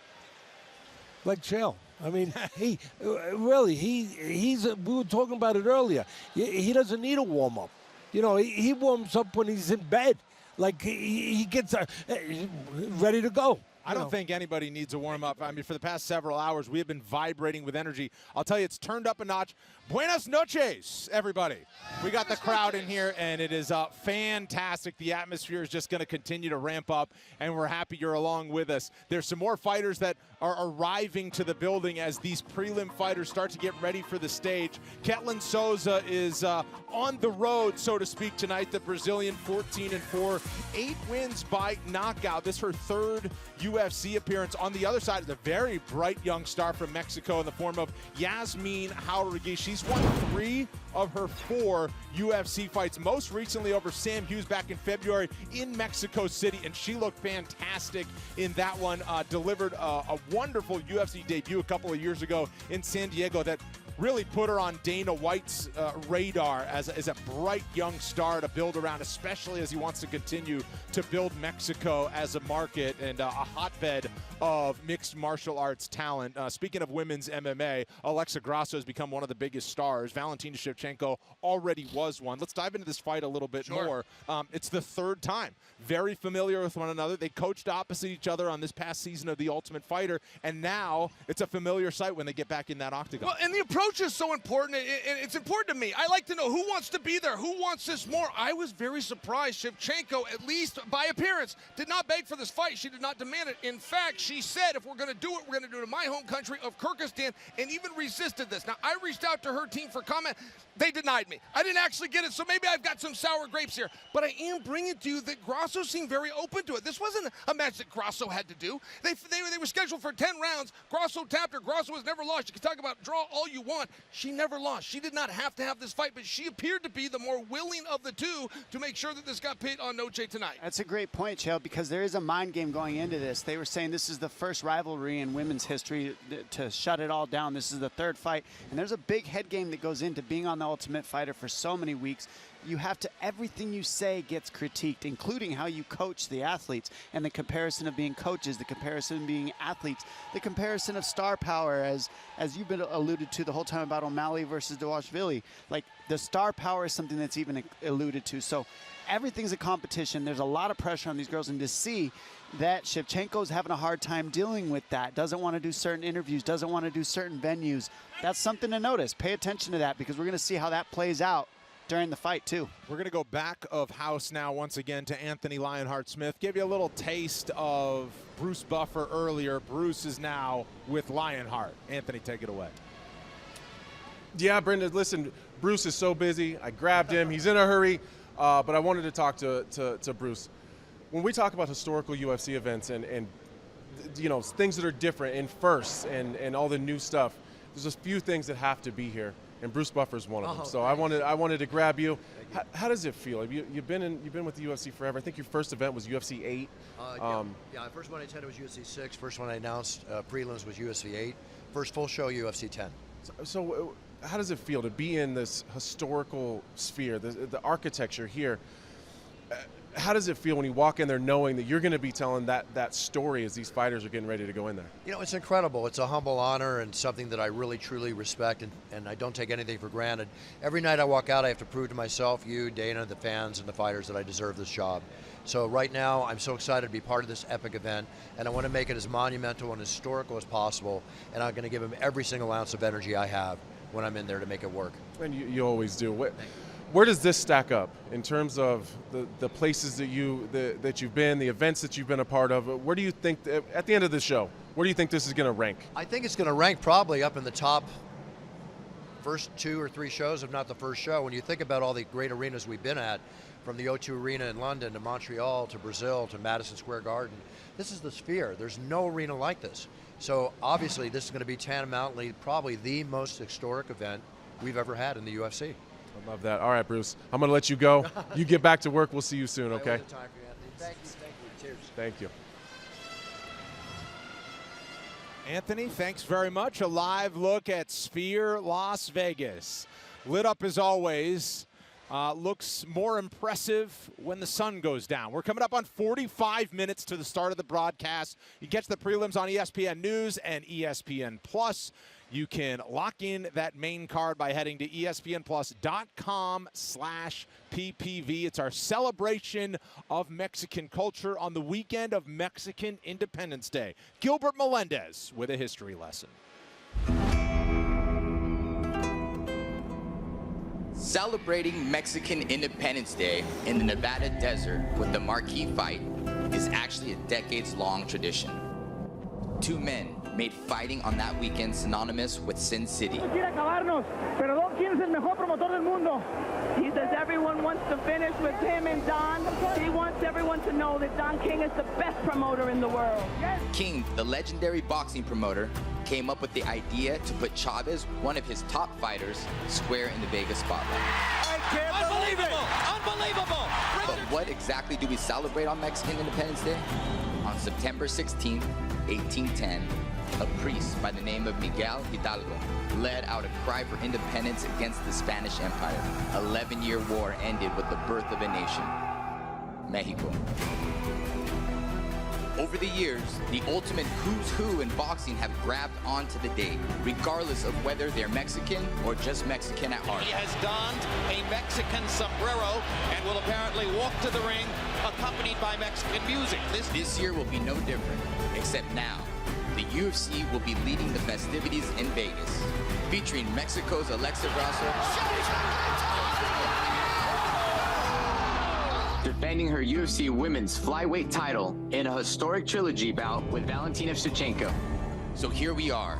like Chael. I mean, he's. We were talking about it earlier. He doesn't need a warm up. You know, he warms up when he's in bed. Like he gets ready to go. I don't think anybody needs a warm-up. I mean, for the past several hours, we have been vibrating with energy. I'll tell you, it's turned up a notch. Buenas noches, everybody. We got the crowd in here, and it is fantastic. The atmosphere is just going to continue to ramp up, and we're happy you're along with us. There's some more fighters that are arriving to the building as these prelim fighters start to get ready for the stage. Ketlin Souza is on the road, so to speak, tonight. The Brazilian 14-4, 8 wins by knockout. This is her third UFC appearance. On the other side is a very bright young star from Mexico in the form of Yasmin Jauregui. She's won 3 of her 4 UFC fights, most recently over Sam Hughes back in February in Mexico City, and she looked fantastic in that one. Delivered a wonderful UFC debut a couple of years ago in San Diego that really put her on Dana White's radar as a bright young star to build around, especially as he wants to continue to build Mexico as a market and a hotbed of mixed martial arts talent. Speaking of women's MMA, Alexa Grasso has become one of the biggest stars. Valentina Shevchenko already was one. Let's dive into this fight a little bit more. It's the third time. Very familiar with one another. They coached opposite each other on this past season of The Ultimate Fighter, and now it's a familiar sight when they get back in that octagon. Well, and the approach is so important, and it's important to me. I like to know who wants to be there, who wants this more. I was very surprised Shevchenko, at least by appearance, did not beg for this fight. She did not demand it. In fact, she said, if we're going to do it, we're going to do it in my home country of Kyrgyzstan, and even resisted this. Now, I reached out to her team for comment. They denied me. I didn't actually get it, so maybe I've got some sour grapes here. But I am bringing to you that Grasso seemed very open to it. This wasn't a match that Grasso had to do. They were scheduled for 10 rounds. Grasso tapped her. Grasso has never lost. You can talk about draw all you want. She never lost. She did not have to have this fight, but she appeared to be the more willing of the two to make sure that this got pit on Noche tonight. That's a great point, Chael, because there is a mind game going into this. They were saying this is the first rivalry in women's history to shut it all down. This is the third fight, and there's a big head game that goes into being on The Ultimate Fighter for so many weeks. you have to, everything you say gets critiqued, including how you coach the athletes, and the comparison of being coaches, the comparison of being athletes, the comparison of star power, as you've been alluded to the whole time about O'Malley versus Dvalishvili. Like, the star power is something that's even alluded to. So everything's a competition. There's a lot of pressure on these girls, and to see that Shevchenko's having a hard time dealing with that, doesn't want to do certain interviews, doesn't want to do certain venues, that's something to notice. Pay attention to that, because we're going to see how that plays out during the fight too. We're going to go back of house now once again to Anthony Lionheart-Smith. Give you a little taste of Bruce Buffer earlier. Bruce is now with Lionheart. Anthony, take it away. Yeah, Brendan, listen, Bruce is so busy. I grabbed him. He's in a hurry, but I wanted to talk to Bruce. When we talk about historical UFC events and you know, things that are different in firsts and all the new stuff, there's a few things that have to be here. And Bruce Buffer's one of them. So I wanted to grab you. How does it feel? You've been with the UFC forever. I think your first event was UFC 8. Yeah, the first one I attended was UFC 6. First one I announced, prelims, was UFC 8. First full show, UFC 10. So how does it feel to be in this historical sphere, the architecture here? How does it feel when you walk in there knowing that you're going to be telling that story as these fighters are getting ready to go in there? You know, it's incredible. It's a humble honor and something that I really, truly respect, and I don't take anything for granted. Every night I walk out, I have to prove to myself, you, Dana, the fans, and the fighters that I deserve this job. So right now, I'm so excited to be part of this epic event, and I want to make it as monumental and historical as possible, and I'm going to give them every single ounce of energy I have when I'm in there to make it work. And you always do. Where does this stack up in terms of the places that you've been, the events that you've been a part of? Where do you think, at the end of the show, where do you think this is going to rank? I think it's going to rank probably up in the top first 2 or 3 shows, if not the first show. When you think about all the great arenas we've been at, from the O2 Arena in London to Montreal to Brazil to Madison Square Garden, this is the Sphere. There's no arena like this. So obviously this is going to be tantamountably probably the most historic event we've ever had in the UFC. I love that. All right, Bruce, I'm going to let you go. You get back to work. We'll see you soon, okay? Time for you, Anthony. Thank you. Cheers. Thank you. Anthony, thanks very much. A live look at Sphere Las Vegas. Lit up as always. Looks more impressive when the sun goes down. We're coming up on 45 minutes to the start of the broadcast. You catch the prelims on ESPN News and ESPN Plus. You can lock in that main card by heading to espnplus.com/PPV. It's our celebration of Mexican culture on the weekend of Mexican Independence Day. Gilbert Melendez with a history lesson. Celebrating Mexican Independence Day in the Nevada desert with the marquee fight is actually a decades-long tradition. 2 men made fighting on that weekend synonymous with Sin City. He says everyone wants to finish with him and Don. He wants everyone to know that Don King is the best promoter in the world. King, the legendary boxing promoter, came up with the idea to put Chavez, one of his top fighters, square in the Vegas spotlight. I can't believe it! Unbelievable! But what exactly do we celebrate on Mexican Independence Day? On September 16, 1810, a priest by the name of Miguel Hidalgo led out a cry for independence against the Spanish Empire. 11-year war ended with the birth of a nation, Mexico. Over the years, the ultimate who's who in boxing have grabbed onto the date, regardless of whether they're Mexican or just Mexican at heart. He has donned a Mexican sombrero and will apparently walk to the ring accompanied by Mexican music. This year will be no different, except now, the UFC will be leading the festivities in Vegas, featuring Mexico's Alexa Grasso, defending her UFC Women's Flyweight title in a historic trilogy bout with Valentina Shevchenko. So here we are,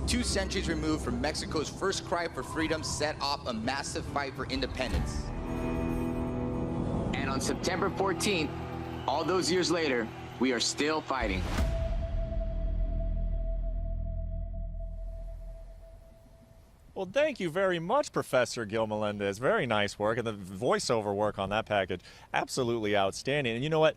2 centuries removed from Mexico's first cry for freedom set off a massive fight for independence. And on September 14th, all those years later, we are still fighting. Well, thank you very much, Professor Gil Melendez. Very nice work, and the voiceover work on that package, absolutely outstanding. And you know what?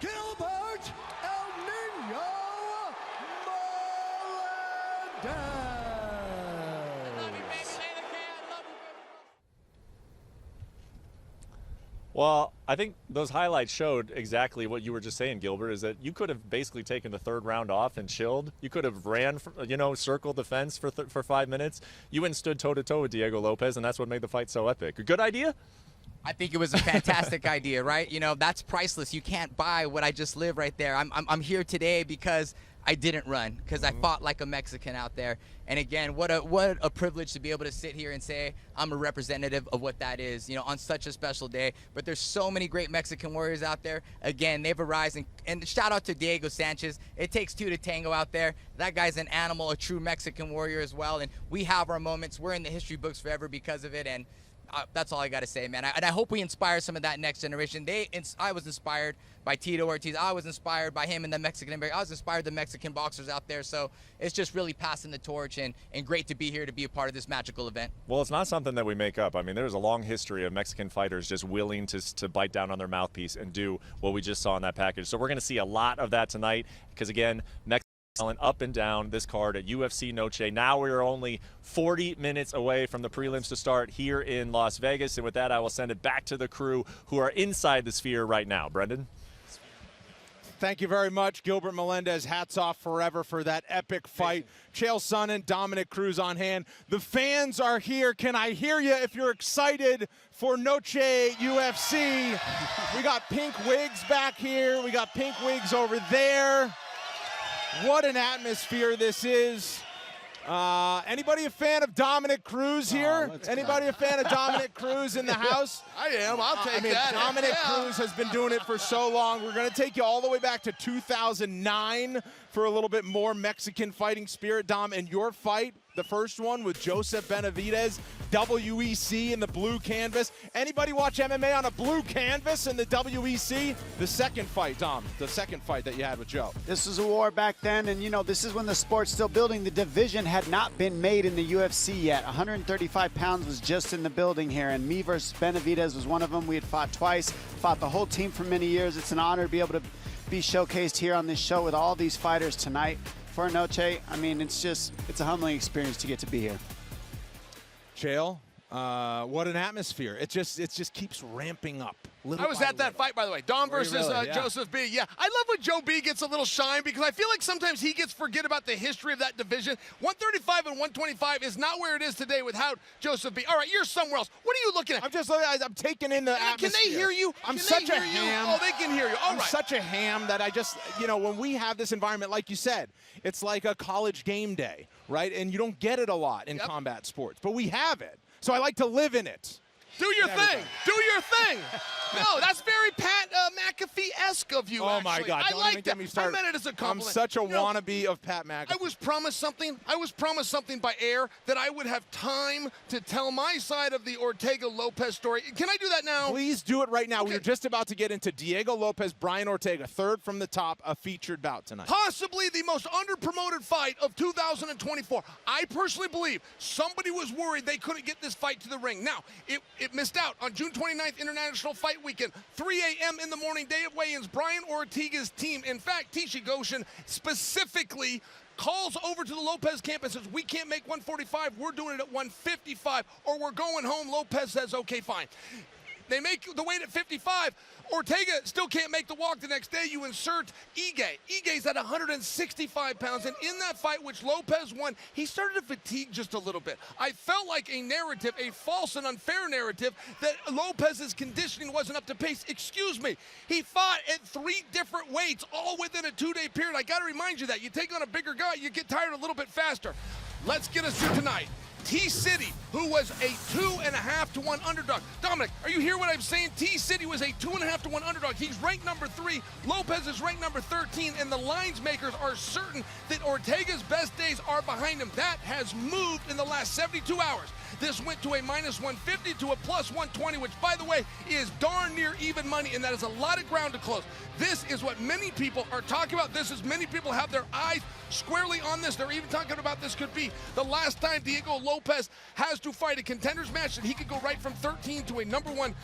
Gilbert Melendez. Well, I think those highlights showed exactly what you were just saying, Gilbert, is that you could have basically taken the third round off and chilled. You could have ran, circled the fence for 5 minutes. You went and stood toe-to-toe with Diego-Lopes, and that's what made the fight so epic. A good idea? I think it was a fantastic idea, right? That's priceless. You can't buy what I just lived right there. I'm here today because I didn't run, because I fought like a Mexican out there. And again, what a privilege to be able to sit here and say I'm a representative of what that is, on such a special day. But there's so many great Mexican warriors out there. Again, they've arisen. And shout out to Diego Sanchez. It takes two to tango out there. That guy's an animal, a true Mexican warrior as well. And we have our moments. We're in the history books forever because of it. And that's all I got to say, man. And I hope we inspire some of that next generation. I was inspired by Tito Ortiz. I was inspired by him and the Mexican American. I was inspired by the Mexican boxers out there. So it's just really passing the torch and great to be here to be a part of this magical event. Well, it's not something that we make up. I mean, there's a long history of Mexican fighters just willing to bite down on their mouthpiece and do what we just saw in that package. So we're going to see a lot of that tonight because, again, up and down this card at UFC Noche. Now we are only 40 minutes away from the prelims to start here in Las Vegas. And with that, I will send it back to the crew who are inside the Sphere right now. Brendan? Thank you very much, Gilbert Melendez. Hats off forever for that epic fight. Chael Sonnen, Dominick Cruz on hand. The fans are here. Can I hear you if you're excited for Noche UFC? We got pink wigs back here. We got pink wigs over there. What an atmosphere this is. Anybody a fan of Dominick Cruz here? Anybody a fan of Dominick Cruz in the house? I am. I'll take that. Dominick Cruz has been doing it for so long. We're going to take you all the way back to 2009 for a little bit more Mexican fighting spirit, Dom. And your fight, the first one with Joseph Benavidez, WEC in the blue canvas. Anybody watch MMA on a blue canvas in the WEC? The second fight, Dom, the second fight that you had with Joe. This was a war back then, and this is when the sport's still building. The division had not been made in the UFC yet. 135 pounds was just in the building here, and me versus Benavidez was one of them. We had fought twice, fought the whole team for many years. It's an honor to be able to be showcased here on this show with all these fighters tonight for Noche. I mean, it's a humbling experience to get to be here. Chael, what an atmosphere. It just keeps ramping up. I was at that fight, by the way. Dom versus really? Joseph B. Yeah, I love when Joe B gets a little shine because I feel like sometimes he gets forget about the history of that division. 135 and 125 is not where it is today without Joseph B. All right, you're somewhere else. What are you looking at? I'm taking in the atmosphere. Can they hear you? I'm such a ham. Oh, they can hear you. All right. I'm such a ham that I just, when we have this environment, like you said, it's like a college game day, right? And you don't get it a lot in combat sports, but we have it. So I like to live in it. Do your thing. Do your thing. No, that's very Pat McAfee-esque of you, Oh, my God. I Don't like even that. get me started. I meant it as a compliment. I'm such a wannabe of Pat McAfee. I was promised something by air that I would have time to tell my side of the Ortega-Lopes story. Can I do that now? Please do it right now. Okay. We're just about to get into Diego-Lopes, Brian Ortega, third from the top, a featured bout tonight. Possibly the most underpromoted fight of 2024. I personally believe somebody was worried they couldn't get this fight to the ring. Now, it missed out on June 29th, International Fight Weekend, 3 a.m. in the morning, day of weigh-ins. Brian Ortega's team, in fact, Tishi Goshen specifically calls over to the Lopez camp and says, we can't make 145, we're doing it at 155, or we're going home. Lopez says, okay, fine. They make the weight at 55. Ortega still can't make the walk the next day. You insert Ige. Ige's at 165 pounds, and in that fight, which Lopez won, he started to fatigue just a little bit. I felt like a narrative, a false and unfair narrative, that Lopez's conditioning wasn't up to pace. Excuse me. He fought at 3 different weights, all within a 2-day period. I got to remind you that. You take on a bigger guy, you get tired a little bit faster. Let's get us to tonight. T-City, who was a 2.5-to-1 underdog. Dominic, are you hearing what I'm saying? T-City was a 2.5-to-1 underdog. He's ranked number 3. Lopez is ranked number 13, and the lines makers are certain that Ortega's best days are behind him. That has moved in the last 72 hours. This went to a -150 to a +120, which, by the way, is darn near even money, and that is a lot of ground to close. This is what many people are talking about. This is many people have their eyes squarely on this. They're even talking about this could be the last time Diego Lopes has to fight a contenders match, and he could go right from 13 to a number one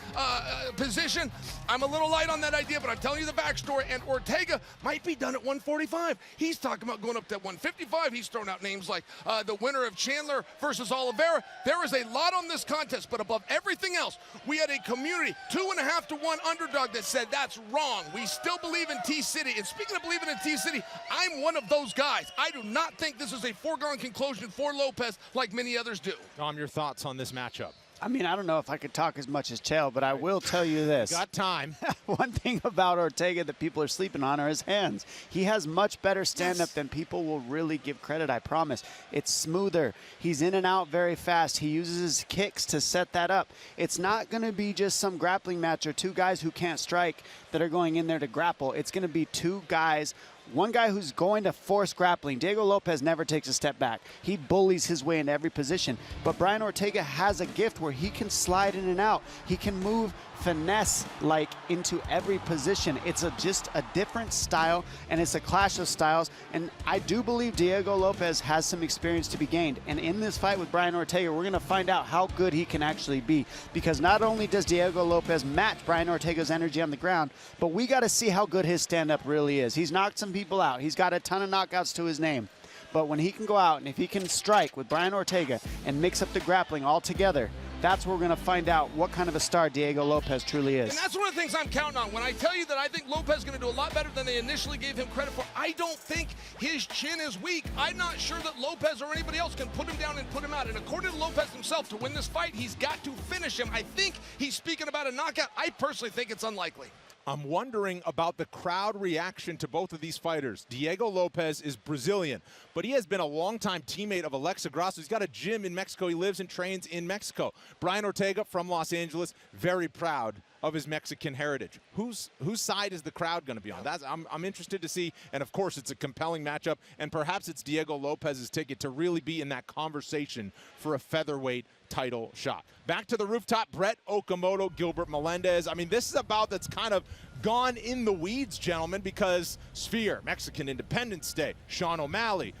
position. I'm a little light on that idea, but I'm telling you the backstory, and Ortega might be done at 145. He's talking about going up to 155. He's thrown out names like the winner of Chandler versus Oliveira. There is a lot on this contest, but above everything else, we had a community 2.5 to 1 underdog that said that's wrong. We still believe in T-City, and speaking of believing in T-City, I'm one of those guys. I do not think this is a foregone conclusion for Lopes like many others do. Tom, your thoughts on this matchup? I mean, I don't know if I could talk as much as Chael, but I will tell you this. Got time. One thing about Ortega that people are sleeping on are his hands. He has much better stand-up than people will really give credit, I promise. It's smoother. He's in and out very fast. He uses his kicks to set that up. It's not going to be just some grappling match or two guys who can't strike that are going in there to grapple. It's going to be two guys. One guy who's going to force grappling. Diego Lopes never takes a step back. He bullies his way into every position. But Brian Ortega has a gift where he can slide in and out. He can move finesse-like into every position. It's just a different style, and it's a clash of styles. And I do believe Diego Lopes has some experience to be gained. And in this fight with Brian Ortega, we're going to find out how good he can actually be. Because not only does Diego Lopes match Brian Ortega's energy on the ground, but we got to see how good his stand-up really is. He's knocked some people out. He's got a ton of knockouts to his name. But when he can go out and if he can strike with Brian Ortega and mix up the grappling all together, that's where we're going to find out what kind of a star Diego Lopes truly is. And that's one of the things I'm counting on. When I tell you that I think Lopes is going to do a lot better than they initially gave him credit for, I don't think his chin is weak. I'm not sure that Lopes or anybody else can put him down and put him out. And according to Lopes himself, to win this fight, he's got to finish him. I think he's speaking about a knockout. I personally think it's unlikely. I'm wondering about the crowd reaction to both of these fighters. Diego Lopes is Brazilian, but he has been a longtime teammate of Alexa Grasso. He's got a gym in Mexico. He lives and trains in Mexico. Brian Ortega from Los Angeles, very proud of his Mexican heritage. Whose side is the crowd going to be on? I'm interested to see, and of course it's a compelling matchup, and perhaps it's Diego Lopes' ticket to really be in that conversation for a featherweight title shot. Back to the rooftop, Brett Okamoto, Gilbert Melendez. I mean, this is a bout that's kind of gone in the weeds, gentlemen, because Sphere, Mexican Independence Day, Sean O'Malley,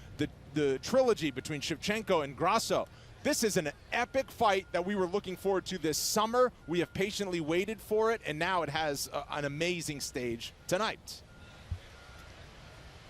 the trilogy between Shevchenko and Grasso. This is an epic fight that we were looking forward to this summer. We have patiently waited for it, and now it has an amazing stage tonight.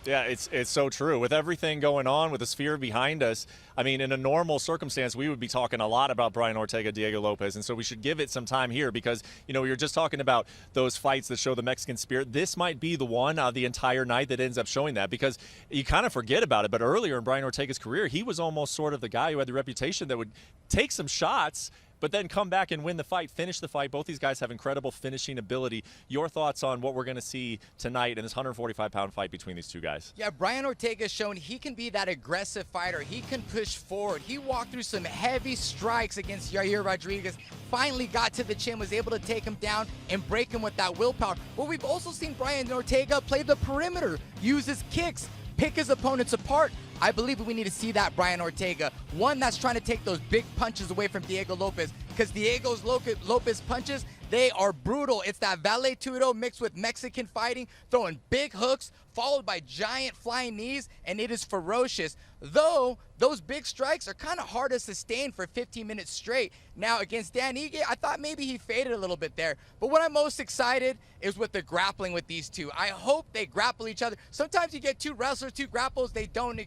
Yeah, it's so true. With everything going on, with the Sphere behind us, I mean, in a normal circumstance, we would be talking a lot about Brian Ortega, Diego Lopes, and so we should give it some time here because, you know, you're just talking about those fights that show the Mexican spirit. This might be the one the entire night that ends up showing that because you kind of forget about it, but earlier in Brian Ortega's career, he was almost sort of the guy who had the reputation that would take some shots but then come back and win the fight, finish the fight. Both these guys have incredible finishing ability. Your thoughts on what we're going to see tonight in this 145-pound fight between these two guys? Yeah, Brian Ortega's shown he can be that aggressive fighter. He can push forward. He walked through some heavy strikes against Yair Rodriguez, finally got to the chin, was able to take him down and break him with that willpower. But we've also seen Brian Ortega play the perimeter, use his kicks, pick his opponents apart. I believe we need to see that Brian Ortega, one that's trying to take those big punches away from Diego Lopes, because Diego Lopes punches, they are brutal. It's that valet tudo mixed with Mexican fighting, throwing big hooks, followed by giant flying knees, and it is ferocious. Though, those big strikes are kind of hard to sustain for 15 minutes straight. Now, against Dan Ige, I thought maybe he faded a little bit there. But what I'm most excited is with the grappling with these two. I hope they grapple each other. Sometimes you get two wrestlers, two grapples, they don't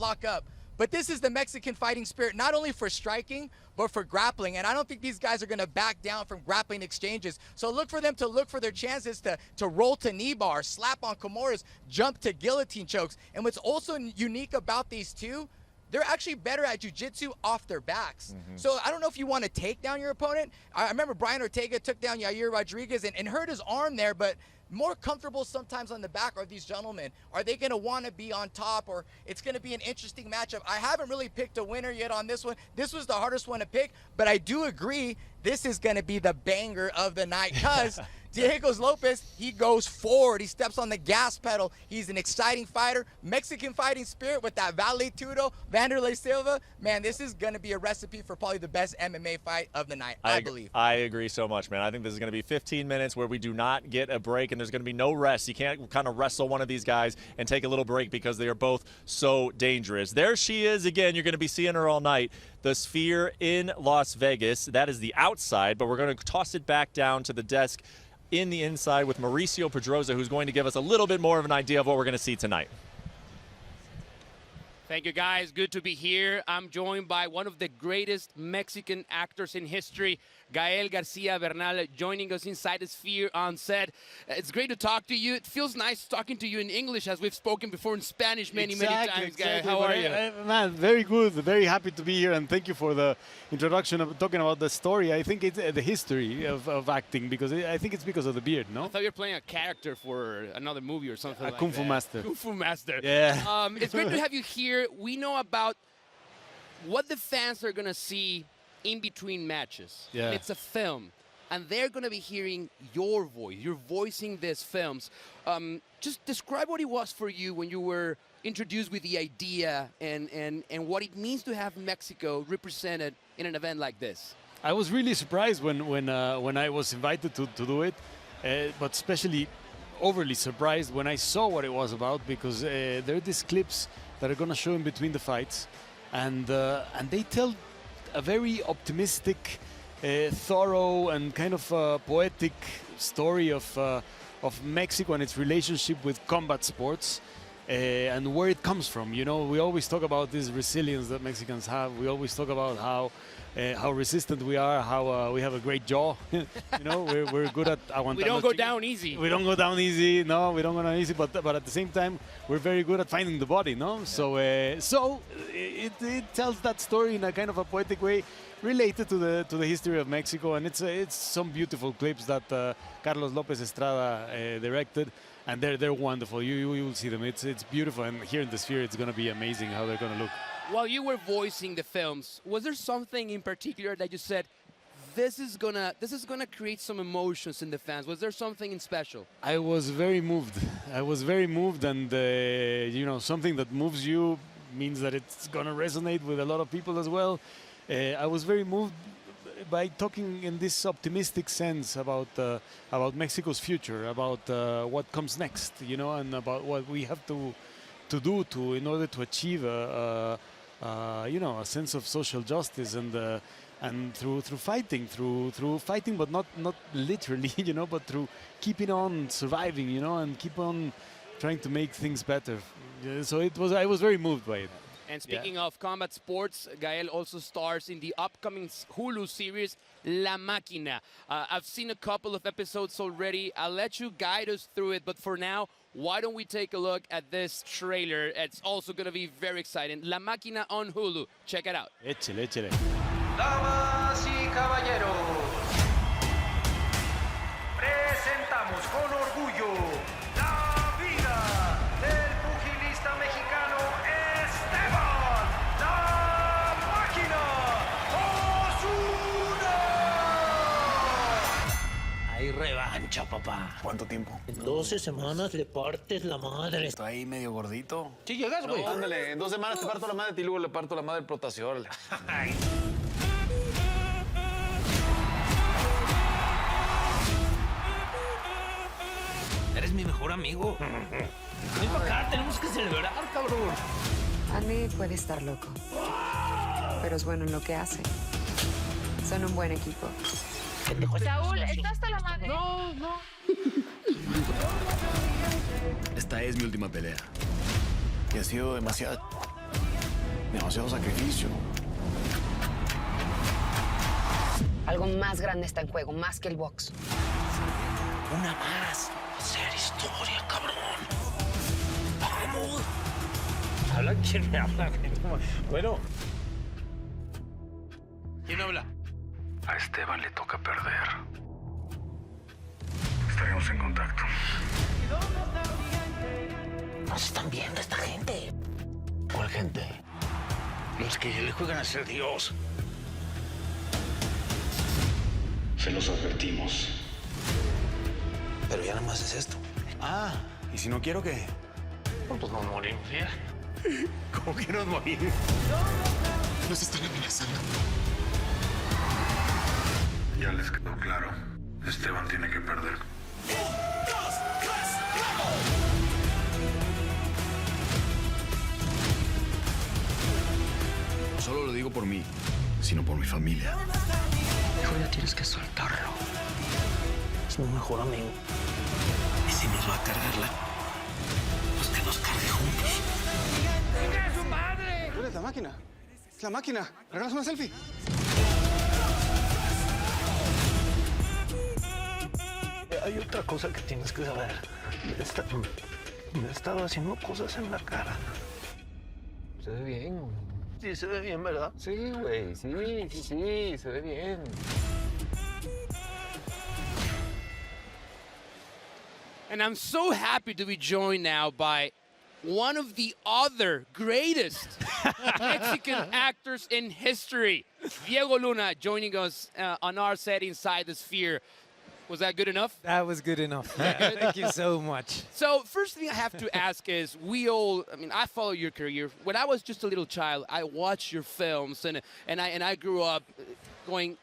lock up. But this is the Mexican fighting spirit, not only for striking, but for grappling. And I don't think these guys are going to back down from grappling exchanges. So look for them to look for their chances to roll to knee bar, slap on Kimuras, jump to guillotine chokes. And what's also unique about these two, they're actually better at jiu-jitsu off their backs. So I don't know if you want to take down your opponent. I remember Brian Ortega took down Yair Rodriguez and hurt his arm there, but more comfortable sometimes on the back are these gentlemen. Are they going to want to be on top, or it's going to be an interesting matchup? I haven't really picked a winner yet on this one. This was the hardest one to pick, but I do agree this is going to be the banger of the night because Diego Lopes, he goes forward. He steps on the gas pedal. He's an exciting fighter. Mexican fighting spirit with that valetudo. Vanderlei Silva, man, this is going to be a recipe for probably the best MMA fight of the night, I believe. I agree so much, man. I think this is going to be 15 minutes where we do not get a break, and there's going to be no rest. You can't kind of wrestle one of these guys and take a little break because they are both so dangerous. There she is again. You're going to be seeing her all night. The Sphere in Las Vegas. That is the outside, but we're going to toss it back down to the desk in the inside with Mauricio Pedroza, who's going to give us a little bit more of an idea of what we're going to see tonight. Thank you, guys. Good to be here. I'm joined by one of the greatest Mexican actors in history, Gael Garcia Bernal, joining us inside the Sphere on set. It's great to talk to you. It feels nice talking to you in English, as we've spoken before in Spanish many times, Gael. How are you? Man, very good. Very happy to be here, and thank you for the introduction of talking about the story. I think it's the history of acting, because I think it's because of the beard, no? I thought you were playing a character for another movie or something like that. Kung Fu Master. Kung Fu Master. Yeah. It's great to have you here. We know about what the fans are going to see in between matches. Yeah. It's a film, and they're going to be hearing your voice. You're voicing these films. Just describe what it was for you when you were introduced with the idea and what it means to have Mexico represented in an event like this. I was really surprised when I was invited to do it, but especially overly surprised when I saw what it was about, because there are these clips that are going to show in between the fights, and they tell a very optimistic, thorough, and kind of poetic story of Mexico and its relationship with combat sports. And where it comes from. You know, we always talk about this resilience that Mexicans have. We always talk about how resistant we are, how we have a great jaw. You know, we're good at aguantar. We don't go down easy. We don't go down easy. No, we don't go down easy. But at the same time, we're very good at finding the body. No, yeah. So it tells that story in a kind of a poetic way, related to the history of Mexico, and it's some beautiful clips that Carlos Lopez Estrada directed. And they're wonderful. You will see them. It's beautiful. And here in the Sphere, it's going to be amazing how they're going to look. While you were voicing the films, was there something in particular that you said, this is gonna create some emotions in the fans? Was there something in special? I was very moved. And you know, something that moves you means that it's going to resonate with a lot of people as well. I was very moved by talking in this optimistic sense about Mexico's future, about what comes next, you know, and about what we have to do in order to achieve a sense of social justice, and through fighting, but not literally, you know, but through keeping on surviving, you know, and keep on trying to make things better. So I was very moved by it. And speaking of combat sports, Gael also stars in the upcoming Hulu series, La Máquina. I've seen a couple of episodes already. I'll let you guide us through it, but for now, why don't we take a look at this trailer? It's also going to be very exciting. La Máquina on Hulu. Check it out. Échale. Damas y caballeros, presentamos con orgullo la vida del pugilista mexicano Esteban La Máquina Osuna. Hay revancha, papá. ¿Cuánto tiempo? En 12 semanas le partes la madre. ¿Está ahí medio gordito? Sí llegas, güey. No, ándale, en 2 semanas te parto la madre y luego le parto la madre al Protasiol. Eres mi mejor amigo. Ven para acá, tenemos que celebrar, cabrón. Andy puede estar loco, pero es bueno en lo que hace. Son un buen equipo. Saúl, ¿está hasta la madre? No. Esta es mi última pelea. Y ha sido demasiado sacrificio. Algo más grande está en juego, más que el box. Una más. Hacer historia, cabrón. Vamos. Habla quién me habla. Bueno. ¿Quién habla? A Esteban le toca perder. Estaremos en contacto. Nos están viendo esta gente. ¿Cuál gente? Los que le juegan a ser Dios. Se los advertimos. Pero ya nada más es esto. Ah, ¿y si no quiero qué? Pues nos morimos, ¿ya? ¿Cómo que nos morimos? Nos están amenazando. Ya les quedó claro. Esteban tiene que perder. No solo lo digo por mí, sino por mi familia. Hijo, ya tienes que soltarlo. Es mi mejor amigo. Y si nos va a cargarla, pues que nos cargue juntos. ¡Es su madre! ¿Cuál es la máquina? Es la máquina. ¿Hagamos una selfie? Hay otra cosa que tienes que saber. Me he estado haciendo cosas en la cara. Se ve bien. Sí, se ve bien, ¿verdad? Sí, güey. Sí, se ve bien. And I'm so happy to be joined now by one of the other greatest Mexican actors in history, Diego Luna, joining us on our set Inside the Sphere. Was that good enough? That was good enough. Yeah, thank you so much. So first thing I have to ask is, I follow your career. When I was just a little child, I watched your films and I grew up going,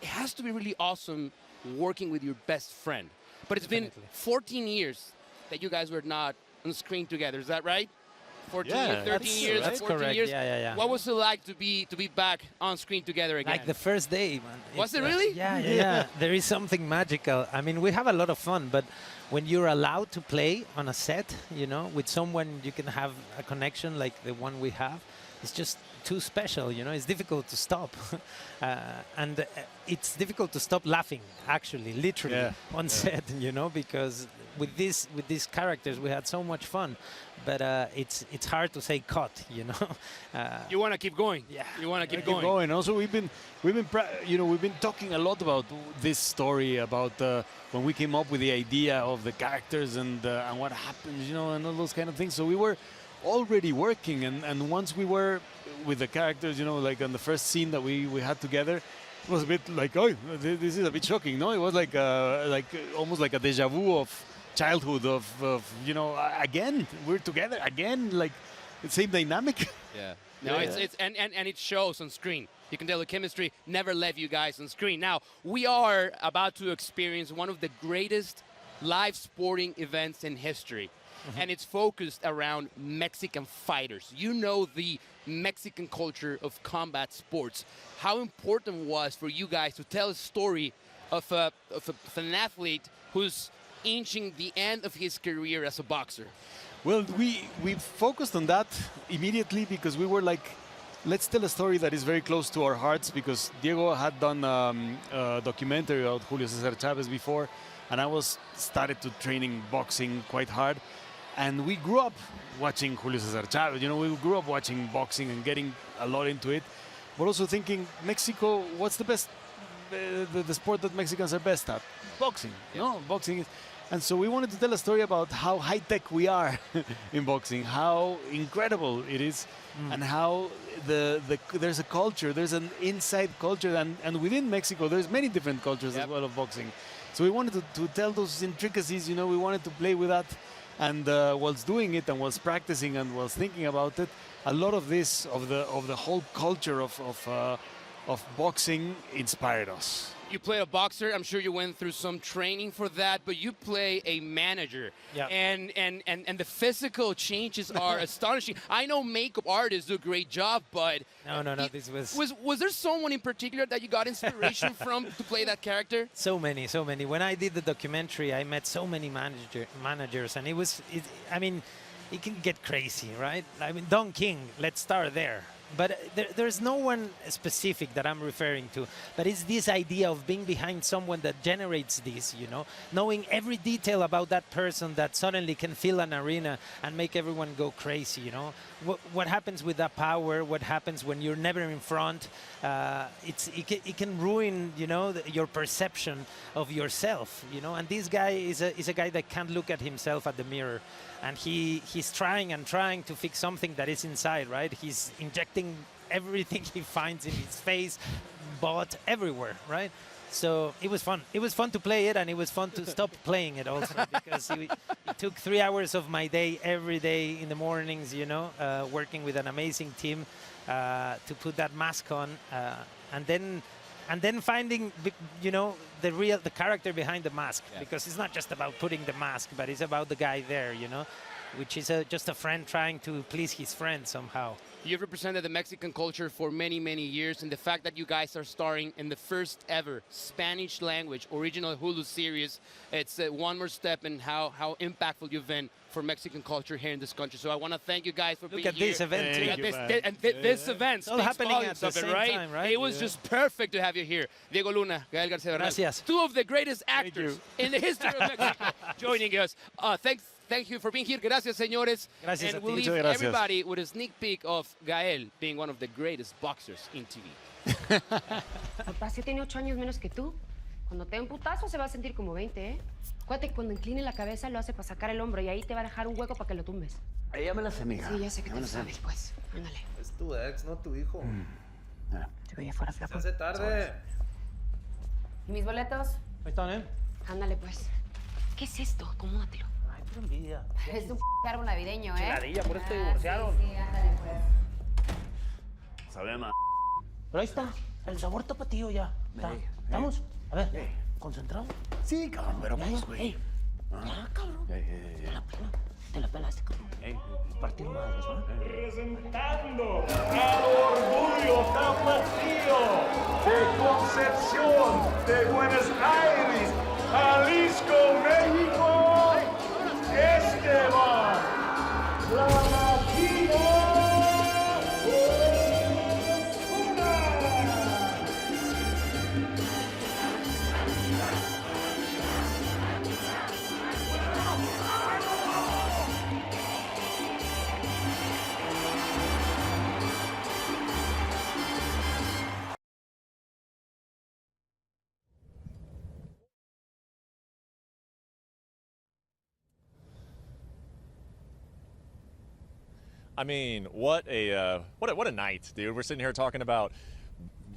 it has to be really awesome working with your best friend. But it's been 14 years that you guys were not on screen together. Is that right? 13 years, that's 14 correct. years. Yeah. What was it like to be back on screen together again? Like the first day, man. Was it really? Yeah. There is something magical. I mean, we have a lot of fun, but when you're allowed to play on a set, with someone you can have a connection like the one we have, it's just too special, It's difficult to stop. And it's difficult to stop laughing, actually, literally, on set, because with these characters, we had so much fun. But it's hard to say cut, You want to keep going. Yeah. You want to keep going. Also, we've been talking a lot about this story, about when we came up with the idea of the characters and what happens, and all those kind of things. So we were already working, and once we were with the characters, like on the first scene that we had together, it was a bit like, oh, this is a bit shocking, no? It was like almost like a deja vu of childhood of again we're together again, like the same dynamic. Yeah. No, it's and it shows on screen. You can tell the chemistry never left you guys on screen. Now, we are about to experience one of the greatest live sporting events in history. And it's focused around Mexican fighters. You know the Mexican culture of combat sports. How important was for you guys to tell a story of an athlete who's inching the end of his career as a boxer? Well, we focused on that immediately because we were like, let's tell a story that is very close to our hearts, because Diego had done a documentary about Julio Cesar Chavez before, and I started to training boxing quite hard. And we grew up watching Julio Cesar Chavez. We grew up watching boxing and getting a lot into it, but also thinking, Mexico, what's the best, the sport that Mexicans are best at? Boxing. No, boxing is. And so we wanted to tell a story about how high-tech we are in boxing, how incredible it is, and how there's a culture, there's an inside culture, and within Mexico, there's many different cultures as well of boxing. So we wanted to tell those intricacies, we wanted to play with that. And whilst doing it and whilst practicing and whilst thinking about it, a lot of this, of the whole culture of boxing inspired us. You played a boxer. I'm sure you went through some training for that, but you play a manager. Yeah. And the physical changes are astonishing. I know makeup artists do a great job, but no. This was there someone in particular that you got inspiration from to play that character? So many. When I did the documentary, I met so many managers, and it can get crazy, right? I mean, Don King. Let's start there. But there's no one specific that I'm referring to. But it's this idea of being behind someone that generates this, knowing every detail about that person that suddenly can fill an arena and make everyone go crazy, What happens with that power? What happens when you're never in front? It can ruin, your perception of yourself, And this guy is a guy that can't look at himself at the mirror. And he's trying to fix something that is inside, right? He's injecting everything he finds in his face, butt, everywhere, right? So it was fun. It was fun to play it, and it was fun to stop playing it also, because it took 3 hours of my day every day in the mornings, you know, working with an amazing team to put that mask on, and then finding, you know, the character behind the mask, because it's not just about putting the mask, but it's about the guy there, you know, which is just a friend trying to please his friend somehow. You've represented the Mexican culture for many, many years, and the fact that you guys are starring in the first ever Spanish language original Hulu series, it's one more step in how impactful you've been for Mexican culture here in this country. So I want to thank you guys for being here. Look at this event, too. This event it's all speaks happening volumes at the of it, same right? time, right? It was just perfect to have you here. Diego Luna, Gael García Bernal, Gracias. two of the greatest actors in the history of Mexico joining us. Thank you for being here. Gracias, señores. Gracias and a ti. we'll leave everybody with a sneak peek of Gael being one of the greatest boxers in TV. Papá, sí tiene 8 años menos que tú. Cuando te dé un putazo se va a sentir como 20, ¿eh? Acuérdate que cuando incline la cabeza lo hace para sacar el hombro y ahí te va a dejar un hueco para que lo tumbes. Ya me la sé, mija. Sí, ya sé que te lo sabes, pues. Ándale. Es tu ex, no tu hijo. Te voy afuera, flaco. Se hace tarde. ¿Y mis boletos? Ahí están, ¿eh? Ándale, pues. ¿Qué es esto? Acomódatelo. Ay, pura envidia. Es un árbol navideño, ¿eh? Chiladilla, por eso te divorciaron. Sí, ándale, pues. Sabe más. Pero ahí está, el sabor tapatío ya. ¿Estamos? A ver, ¿concentrado? Sí, cabrón, pero pues, güey. Ya, cabrón. Te la pelaste, cabrón. Partir madres, ¿no? Presentando al orgullo tapatío de Concepción, de Buenos Aires, Jalisco, México, Esteban, la Máquina. I mean, what a night, dude. We're sitting here talking about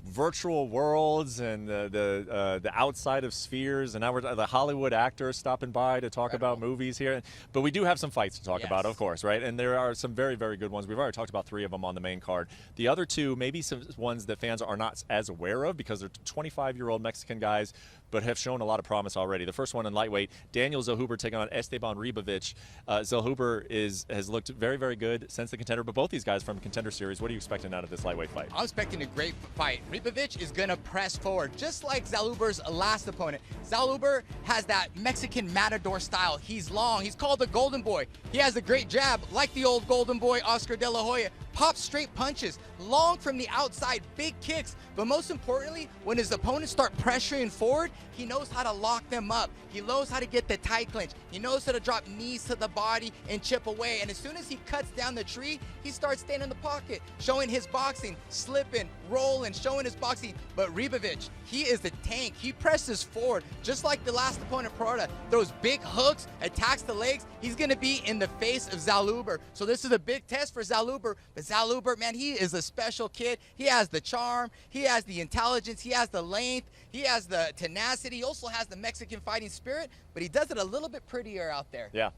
virtual worlds and the outside of spheres, and now we're the Hollywood actors stopping by to talk about movies here. But we do have some fights to talk about, of course, right? And there are some very, very good ones. We've already talked about 3 of them on the main card. The other 2, maybe some ones that fans are not as aware of because they're 25-year-old Mexican guys, but have shown a lot of promise already. The first one in lightweight, Daniel Zellhuber taking on Esteban Ribovic. Zellhuber has looked very, very good since the Contender, but both these guys from Contender Series, what are you expecting out of this lightweight fight? I'm expecting a great fight. Ribovic is going to press forward, just like Zellhuber's last opponent. Zellhuber has that Mexican matador style. He's long. He's called the Golden Boy. He has a great jab, like the old Golden Boy, Oscar De La Hoya. Pops straight punches, long from the outside, big kicks. But most importantly, when his opponents start pressuring forward, he knows how to lock them up. He knows how to get the tight clinch. He knows how to drop knees to the body and chip away. And as soon as he cuts down the tree, he starts staying in the pocket, showing his boxing, slipping, rolling, showing his boxing. But Ribovic, he is the tank. He presses forward, just like the last opponent, Prada. Throws big hooks, attacks the legs. He's going to be in the face of Zellhuber. So this is a big test for Zellhuber. But Zellhuber, man, he is a special kid. He has the charm. He has the intelligence. He has the length. He has the tenacity. He also has the Mexican fighting spirit, but he does it a little bit prettier out there. Yeah.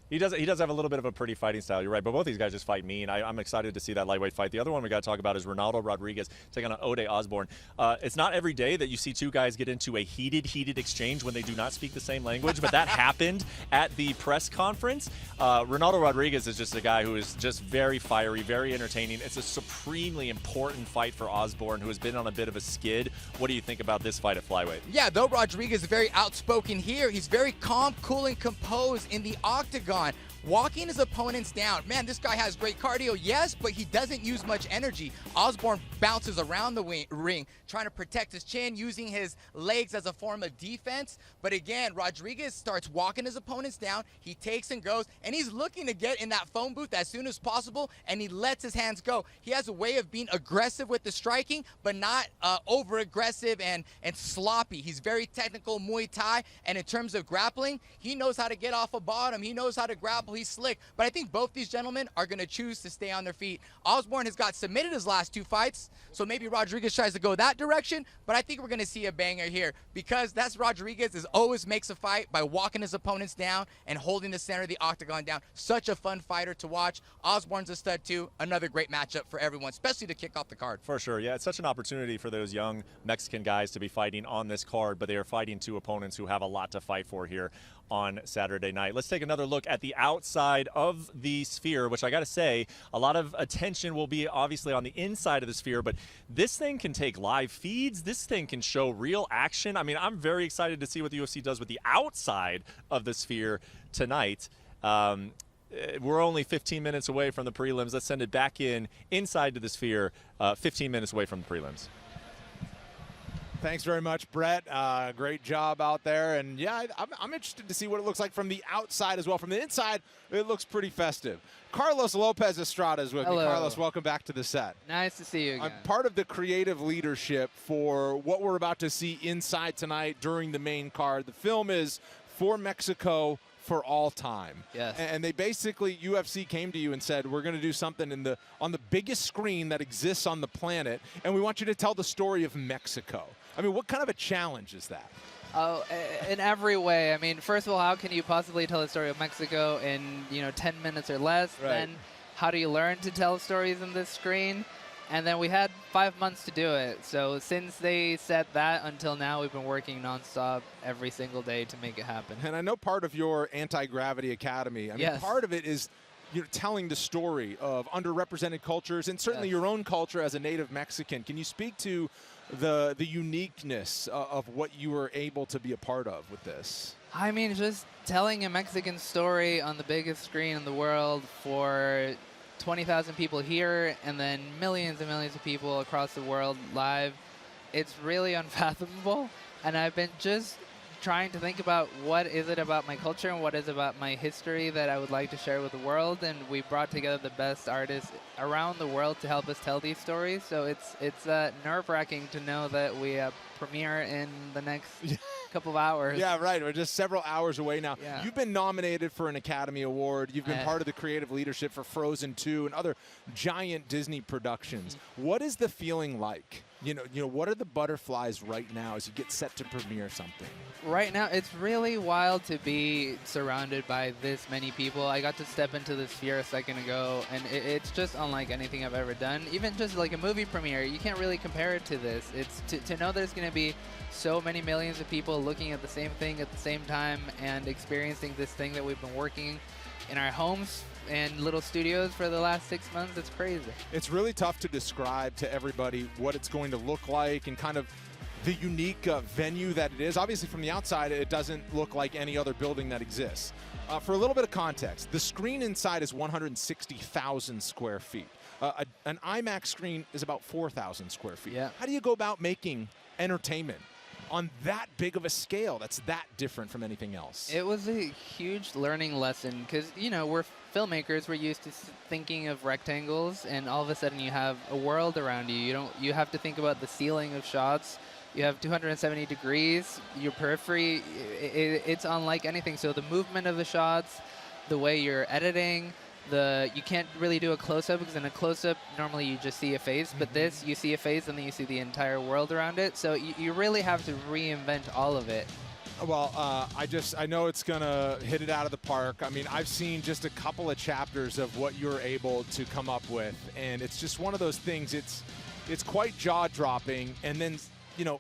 He does have a little bit of a pretty fighting style, you're right, but both these guys just fight mean. I'm excited to see that lightweight fight. The other one we got to talk about is Ronaldo Rodriguez taking on Ode Osborne. It's not every day that you see 2 guys get into a heated exchange when they do not speak the same language, but that happened at the press conference. Ronaldo Rodriguez is just a guy who is just very fiery, very entertaining. It's a supremely important fight for Osborne, who has been on a bit of a skid. What do you think about this fight at flyweight? Yeah, though Rodriguez is very outspoken here, he's very calm, cool, and composed in the octagon. Walking his opponents down. Man, this guy has great cardio, yes, but he doesn't use much energy. Osborne bounces around the ring, trying to protect his chin, using his legs as a form of defense. But again, Rodriguez starts walking his opponents down. He takes and goes, and he's looking to get in that phone booth as soon as possible, and he lets his hands go. He has a way of being aggressive with the striking, but not over-aggressive and sloppy. He's very technical Muay Thai, and in terms of grappling, he knows how to get off a bottom. He knows how to grapple. powerful, he's slick, but I think both these gentlemen are going to choose to stay on their feet. Osborne has got submitted his last 2 fights, so maybe Rodriguez tries to go that direction, but I think we're going to see a banger here because that's Rodriguez is always makes a fight by walking his opponents down and holding the center of the octagon down. Such a fun fighter to watch. Osborne's a stud too. Another great matchup for everyone, especially to kick off the card. For sure, yeah. It's such an opportunity for those young Mexican guys to be fighting on this card, but they are fighting 2 opponents who have a lot to fight for here on Saturday night. Let's take another look at the outside of the sphere, which I got to say, a lot of attention will be obviously on the inside of the sphere, but this thing can take live feeds. This thing can show real action. I mean, I'm very excited to see what the UFC does with the outside of the sphere tonight. We're only 15 minutes away from the prelims. Let's send it back inside to the sphere, 15 minutes away from the prelims. Thanks very much, Brett. Great job out there. And yeah, I'm interested to see what it looks like from the outside as well. From the inside, it looks pretty festive. Carlos Lopez Estrada is with me. Carlos, welcome back to the set. Nice to see you again. I'm part of the creative leadership for what we're about to see inside tonight during the main card. The film is For Mexico for All Time. Yes. And they basically, UFC came to you and said, we're going to do something on the biggest screen that exists on the planet, and we want you to tell the story of Mexico. I mean, what kind of a challenge is that? Oh, in every way. I mean, first of all, how can you possibly tell the story of Mexico in 10 minutes or less? Right. Then how do you learn to tell stories in this screen? And then we had 5 months to do it. So since they said that until now, we've been working nonstop every single day to make it happen. And I know part of your Anti-Gravity Academy, I mean, Yes. part of it is telling the story of underrepresented cultures and certainly your own culture as a native Mexican. Can you speak to the uniqueness of what you were able to be a part of with this? I mean, just telling a Mexican story on the biggest screen in the world for 20,000 people here and then millions and millions of people across the world live, it's really unfathomable. And I've been just trying to think about what is it about my culture and what is about my history that I would like to share with the world. And we brought together the best artists around the world to help us tell these stories. So it's nerve-wracking to know that we premiere in the next couple of hours. Yeah, right. We're just several hours away now. Yeah. You've been nominated for an Academy Award. You've been part of the creative leadership for Frozen 2 and other giant Disney productions. What is the feeling like? You know, what are the butterflies right now as you get set to premiere something? Right now, it's really wild to be surrounded by this many people. I got to step into the sphere a second ago, and it's just unlike anything I've ever done. Even just like a movie premiere, you can't really compare it to this. It's to know there's going to be so many millions of people looking at the same thing at the same time and experiencing this thing that we've been working in our homes and little studios for the last 6 months. It's crazy. It's really tough to describe to everybody what it's going to look like and kind of the unique venue that it is. Obviously, from the outside, it doesn't look like any other building that exists. For a little bit of context, the screen inside is 160,000 square feet. An IMAX screen is about 4,000 square feet. Yeah. How do you go about making entertainment on that big of a scale that's that different from anything else? It was a huge learning lesson because, we're filmmakers. We're used to thinking of rectangles, and all of a sudden you have a world around you. You have to think about the ceiling of shots. You have 270 degrees. Your periphery, it's unlike anything. So the movement of the shots, the way you're editing, you can't really do a close-up because in a close-up, normally you just see a face. But this, you see a face and then you see the entire world around it. So you really have to reinvent all of it. Well, I know it's going to hit it out of the park. I mean, I've seen just a couple of chapters of what you're able to come up with, and it's just one of those things. It's quite jaw-dropping, and then,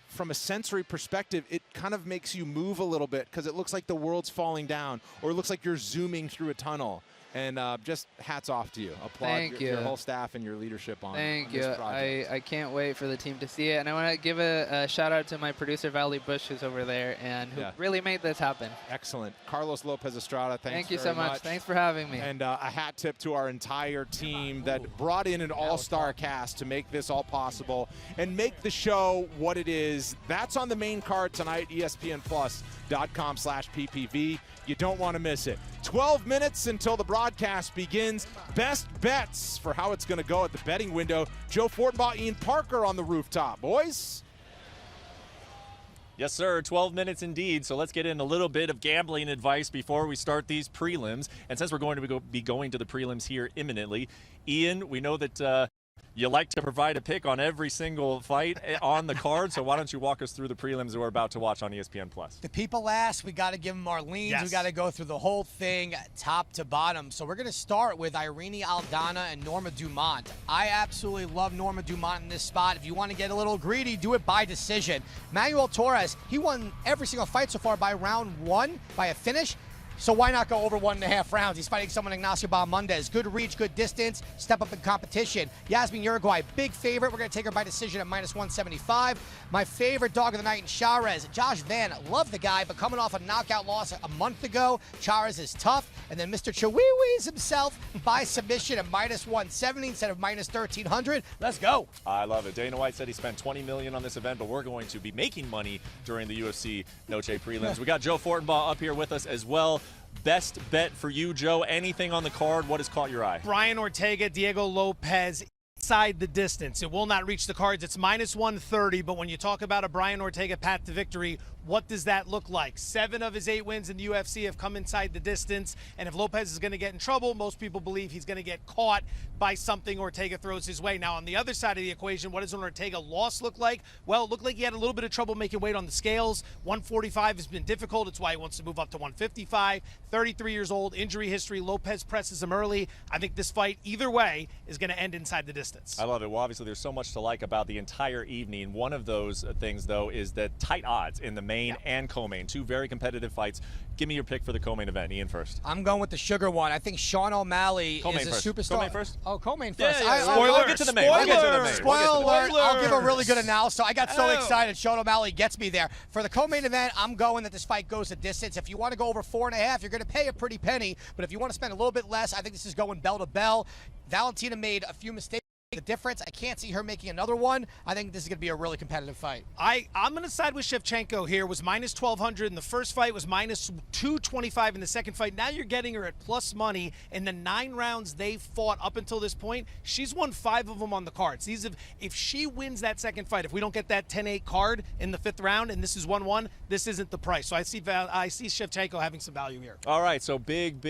from a sensory perspective, it kind of makes you move a little bit because it looks like the world's falling down, or it looks like you're zooming through a tunnel. And just hats off to you. Applaud your whole staff and your leadership on this project. I can't wait for the team to see it. And I want to give a shout-out to my producer, Valley Bush, who's over there, and who really made this happen. Excellent. Carlos Lopez Estrada, thank you so much. Thanks for having me. And a hat tip to our entire team that brought in an all-star cast to make this all possible and make the show what it is. That's on the main card tonight, ESPNplus.com/PPV. You don't want to miss it. 12 minutes until the broadcast begins. Best bets for how it's going to go at the betting window. Joe Fortenbaugh, Ian Parker on the rooftop. Boys. Yes, sir. 12 minutes indeed. So let's get in a little bit of gambling advice before we start these prelims. And since we're going to be going to the prelims here imminently, Ian, we know that you like to provide a pick on every single fight on the card. So why don't you walk us through the prelims that we're about to watch on ESPN+. The people ask, we got to give them our leans. Yes. We got to go through the whole thing top to bottom. So we're going to start with Irene Aldana and Norma Dumont. I absolutely love Norma Dumont in this spot. If you want to get a little greedy, do it by decision. Manuel Torres, he won every single fight so far by round 1, by a finish. So why not go over 1.5 rounds? He's fighting someone Ignacio Bahamondes. Good reach, good distance, step up in competition. Yasmin Uruguay, big favorite. We're going to take her by decision at -175. My favorite dog of the night in Charez. Josh Van, love the guy, but coming off a knockout loss a month ago. Charez is tough. And then Mr. Chihuahuas himself by submission at -170 instead of -1,300. Let's go. I love it. Dana White said he spent $20 million on this event, but we're going to be making money during the UFC Noche prelims. We got Joe Fortenbaugh up here with us as well. Best bet for you, Joe. Anything on the card? What has caught your eye? Brian Ortega, Diego Lopez, inside the distance. It will not reach the cards. It's -130, but when you talk about a Brian Ortega path to victory, what does that look like? 7 of his 8 wins in the UFC have come inside the distance, and if Lopez is going to get in trouble, most people believe he's going to get caught by something Ortega throws his way. Now, on the other side of the equation, what does an Ortega loss look like? Well, it looked like he had a little bit of trouble making weight on the scales. 145 has been difficult. It's why he wants to move up to 155. 33 years old, injury history. Lopez presses him early. I think this fight, either way, is going to end inside the distance. I love it. Well, obviously, there's so much to like about the entire evening. One of those things, though, is that tight odds in the main and co-main. 2 very competitive fights. Give me your pick for the co-main event. Ian first. I'm going with the sugar one. I think Sean O'Malley co-main is a first. superstar. Co-main first? Oh, co-main first. We'll get to the main. We'll get to the main. Spoiler alert. I'll give a really good analysis. I got so excited. Sean O'Malley gets me there. For the co-main event, I'm going that this fight goes a distance. If you want to go over 4.5, you're going to pay a pretty penny. But if you want to spend a little bit less, I think this is going bell to bell. Valentina made a few mistakes. The difference, I can't see her making another one. I think this is going to be a really competitive fight. I'm going to side with Shevchenko here. Was -1,200 in the first fight, was -225 in the second fight. Now you're getting her at plus money. In the 9 rounds they fought up until this point, she's won 5 of them on the cards. If she wins that second fight, if we don't get that 10-8 card in the 5th round, and this is 1-1, this isn't the price. So I see Shevchenko having some value here. All right, so big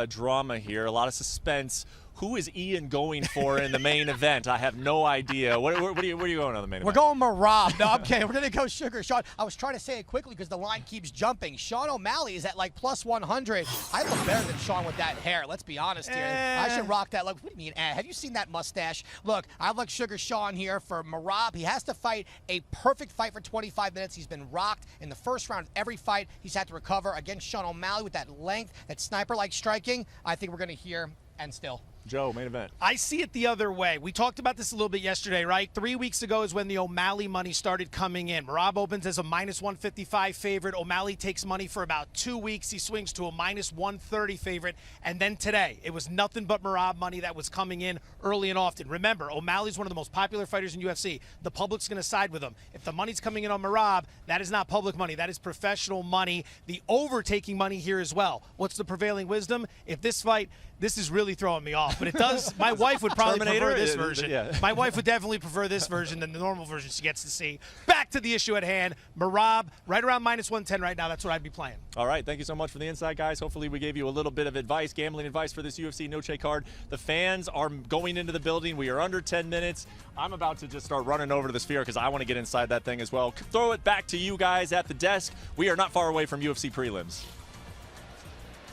drama here. A lot of suspense. Who is Ian going for in the main event? I have no idea. Where are you going on the main event? We're going Marab. No, I'm kidding. We're going to go Sugar Sean. I was trying to say it quickly because the line keeps jumping. Sean O'Malley is at like +100. I look better than Sean with that hair. Let's be honest here. I should rock that look. What do you mean, have you seen that mustache? Look, I like Sugar Sean here for Marab. He has to fight a perfect fight for 25 minutes. He's been rocked in the first round of every fight. He's had to recover against Sean O'Malley with that length, that sniper-like striking. I think we're going to hear and still. Joe, main event. I see it the other way. We talked about this a little bit yesterday, right? 3 weeks ago is when the O'Malley money started coming in. Marab opens as a -155 favorite. O'Malley takes money for about 2 weeks. He swings to a -130 favorite. And then today, it was nothing but Marab money that was coming in early and often. Remember, O'Malley's one of the most popular fighters in UFC. The public's going to side with him. If the money's coming in on Marab, that is not public money. That is professional money. The overtaking money here as well. What's the prevailing wisdom? If this fight, this is really throwing me off. But it does. My wife would probably prefer this version. Yeah. My wife would definitely prefer this version than the normal version she gets to see. Back to the issue at hand. Marab, right around -110 right now. That's what I'd be playing. All right. Thank you so much for the insight, guys. Hopefully we gave you a little bit of advice, gambling advice for this UFC Noche card. The fans are going into the building. We are under 10 minutes. I'm about to just start running over to the Sphere because I want to get inside that thing as well. Throw it back to you guys at the desk. We are not far away from UFC prelims.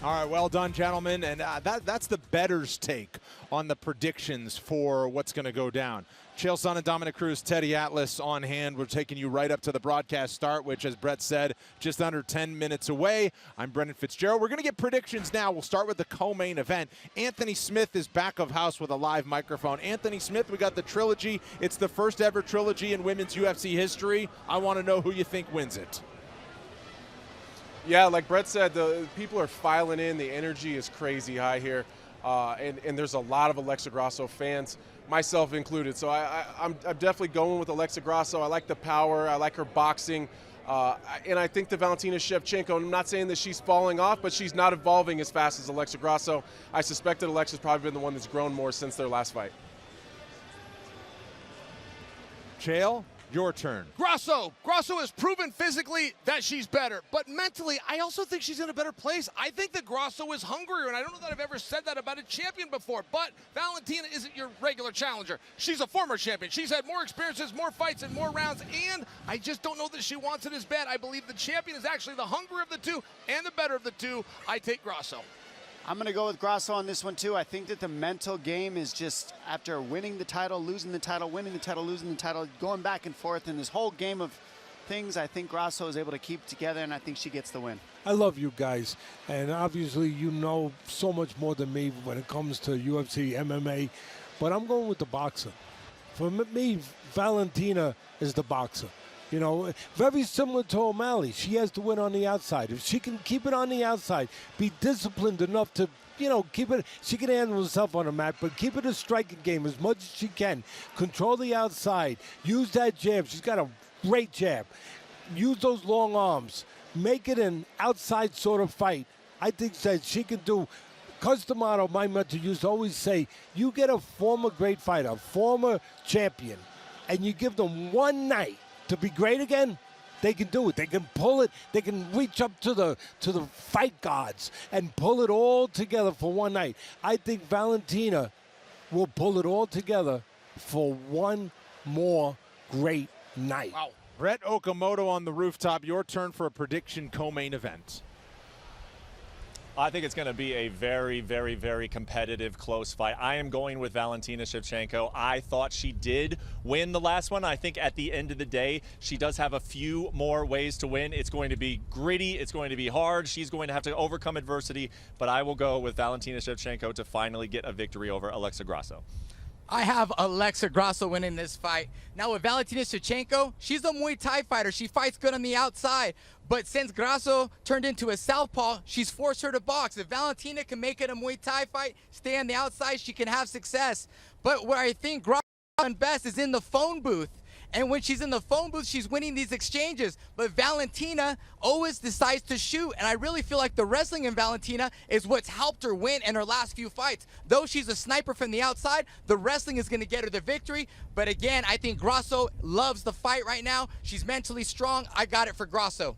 All right, well done, gentlemen. And that's the bettor's take on the predictions for what's going to go down. Chael Sonnen, Dominick Cruz, Teddy Atlas on hand. We're taking you right up to the broadcast start, which, as Brett said, just under 10 minutes away. I'm Brendan Fitzgerald. We're going to get predictions now. We'll start with the co-main event. Anthony Smith is back of house with a live microphone. Anthony Smith, we got the trilogy. It's the first ever trilogy in women's UFC history. I want to know who you think wins it. Yeah, like Brett said, the people are filing in. The energy is crazy high here, and there's a lot of Alexa Grasso fans, myself included. So I'm definitely going with Alexa Grasso. I like the power. I like her boxing. And I think the Valentina Shevchenko, I'm not saying that she's falling off, but she's not evolving as fast as Alexa Grasso. I suspect that Alexa's probably been the one that's grown more since their last fight. Chael, Your turn. Grasso has proven physically that she's better, but mentally, I also think she's in a better place. I think that Grasso is hungrier, and I don't know that I've ever said that about a champion before, but Valentina isn't your regular challenger. She's a former champion. She's had more experiences, more fights, and more rounds, and I just don't know that she wants it as bad. I believe the champion is actually the hungrier of the two and the better of the two. I take Grasso. I'm going to go with Grasso on this one, too. I think that the mental game is just after winning the title, losing the title, winning the title, losing the title, going back and forth in this whole game of things. I think Grasso is able to keep together, and I think she gets the win. I love you guys, and obviously you know so much more than me when it comes to UFC, MMA, but I'm going with the boxer. For me, Valentina is the boxer. You know, very similar to O'Malley. She has to win on the outside. If she can keep it on the outside, be disciplined enough to, you know, keep it. She can handle herself on the mat, but keep it a striking game as much as she can. Control the outside. Use that jab. She's got a great jab. Use those long arms. Make it an outside sort of fight. I think that she can do. Customato, my mentor, used to always say, you get a former great fighter, a former champion, and you give them one night to be great again, they can do it. They can pull it. They can reach up to the fight gods and pull it all together for one night. I think Valentina will pull it all together for one more great night. Wow. Brett Okamoto on the rooftop. Your turn for a prediction co-main event. I think it's going to be a very, very, very competitive, close fight. I am going with Valentina Shevchenko. I thought she did win the last one. I think at the end of the day, she does have a few more ways to win. It's going to be gritty. It's going to be hard. She's going to have to overcome adversity. But I will go with Valentina Shevchenko to finally get a victory over Alexa Grasso. I have Alexa Grasso winning this fight. Now with Valentina Shevchenko, she's a Muay Thai fighter. She fights good on the outside. But since Grasso turned into a southpaw, she's forced her to box. If Valentina can make it a Muay Thai fight, stay on the outside, she can have success. But where I think Grasso done best is in the phone booth. And when she's in the phone booth, she's winning these exchanges. But Valentina always decides to shoot. And I really feel like the wrestling in Valentina is what's helped her win in her last few fights. Though she's a sniper from the outside, the wrestling is going to get her the victory. But again, I think Grasso loves the fight right now. She's mentally strong. I got it for Grasso.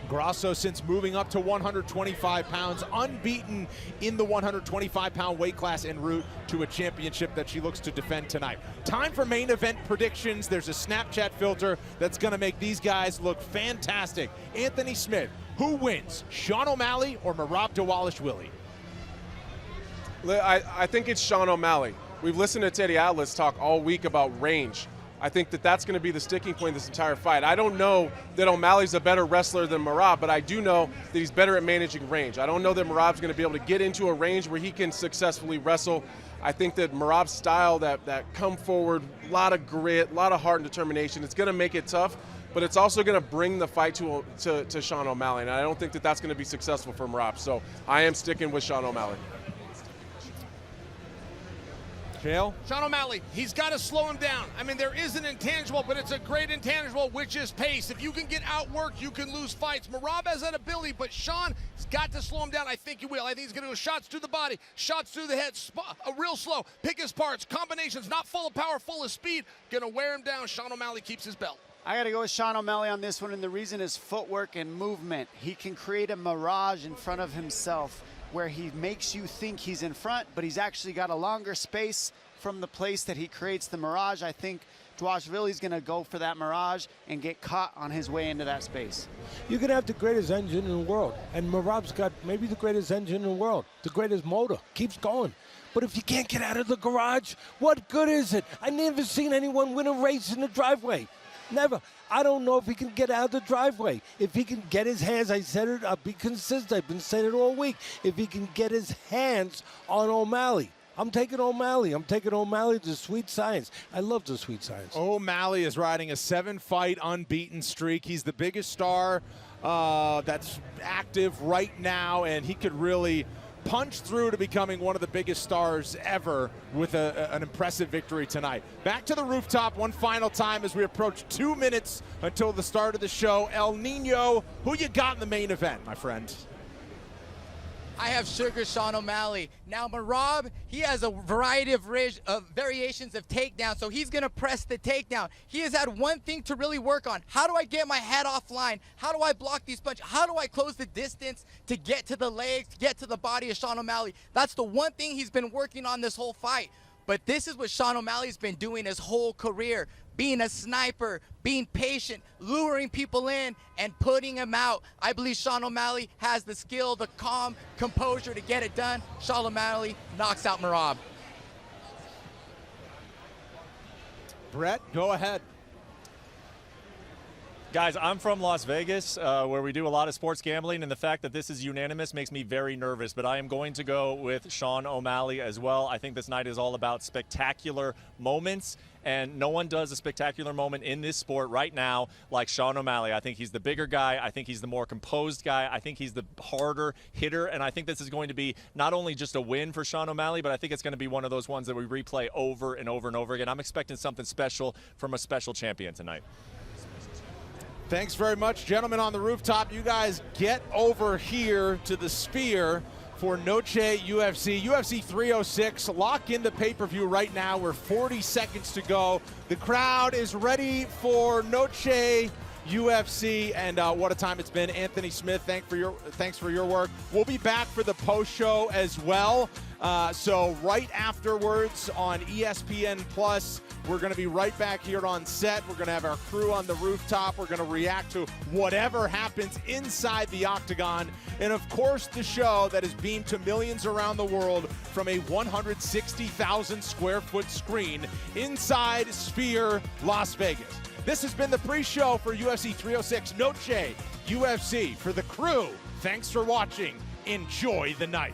Grasso, since moving up to 125 pounds, unbeaten in the 125-pound weight class en route to a championship that she looks to defend tonight. Time for main event predictions. There's a Snapchat filter that's going to make these guys look fantastic. Anthony Smith, who wins, Sean O'Malley or Merab Dvalishvili? I think it's Sean O'Malley. We've listened to Teddy Atlas talk all week about range. I think that that's going to be the sticking point of this entire fight. I don't know that O'Malley's a better wrestler than Merab, but I do know that he's better at managing range. I don't know that Merab's going to be able to get into a range where he can successfully wrestle. I think that Merab's style, that come forward, a lot of grit, a lot of heart and determination, it's going to make it tough, but it's also going to bring the fight to Sean O'Malley, and I don't think that that's going to be successful for Merab. So I am sticking with Sean O'Malley. Chael? Sean O'Malley, he's got to slow him down. I mean, there is an intangible, but it's a great intangible, which is pace. If you can get outworked, you can lose fights. Merab has that ability, but Sean has got to slow him down. I think he will. I think he's going to go shots to the body, shots to the head, real slow, pick his parts, combinations, not full of power, full of speed. Going to wear him down. Sean O'Malley keeps his belt. I got to go with Sean O'Malley on this one, and the reason is footwork and movement. He can create a mirage in front of himself where he makes you think he's in front, but he's actually got a longer space from the place that he creates the mirage. I think Dvalishvili's going to go for that mirage and get caught on his way into that space. You can have the greatest engine in the world, and Merab's got maybe the greatest engine in the world, the greatest motor, keeps going. But if you can't get out of the garage, what good is it? I never seen anyone win a race in the driveway. Never. I don't know if he can get out of the driveway. If he can get his hands, I said it, I'll be consistent. I've been saying it all week. If he can get his hands on O'Malley. I'm taking O'Malley. I'm taking O'Malley to sweet science. I love the sweet science. O'Malley is riding a 7-fight unbeaten streak. He's the biggest star that's active right now, and he could really punch through to becoming one of the biggest stars ever with an impressive victory tonight. Back to the rooftop one final time as we approach 2 minutes until the start of the show. El Nino, who you got in the main event, my friend? I have Sugar Sean O'Malley. Now, Merab, he has a variety of variations of takedown, so he's going to press the takedown. He has had one thing to really work on. How do I get my head offline? How do I block these punches? How do I close the distance to get to the legs, to get to the body of Sean O'Malley? That's the one thing he's been working on this whole fight. But this is what Sean O'Malley's been doing his whole career, being a sniper, being patient, luring people in, and putting them out. I believe Sean O'Malley has the skill, the calm, composure to get it done. Sean O'Malley knocks out Merab. Brett, go ahead. Guys, I'm from Las Vegas, where we do a lot of sports gambling, and the fact that this is unanimous makes me very nervous, but I am going to go with Sean O'Malley as well. I think this night is all about spectacular moments, and no one does a spectacular moment in this sport right now like Sean O'Malley. I think he's the bigger guy. I think he's the more composed guy. I think he's the harder hitter, and I think this is going to be not only just a win for Sean O'Malley, but I think it's going to be one of those ones that we replay over and over and over again. I'm expecting something special from a special champion tonight. Thanks very much, gentlemen on the rooftop. You guys get over here to the Sphere for Noche UFC. UFC 306, lock in the pay-per-view right now. We're 40 seconds to go. The crowd is ready for Noche UFC, and what a time it's been. Anthony Smith, thanks for your work. We'll be back for the post-show as well. So right afterwards on ESPN Plus, we're going to be right back here on set. We're going to have our crew on the rooftop. We're going to react to whatever happens inside the octagon. And, of course, the show that is beamed to millions around the world from a 160,000-square-foot screen inside Sphere, Las Vegas. This has been the pre-show for UFC 306 Noche UFC. For the crew, thanks for watching. Enjoy the night.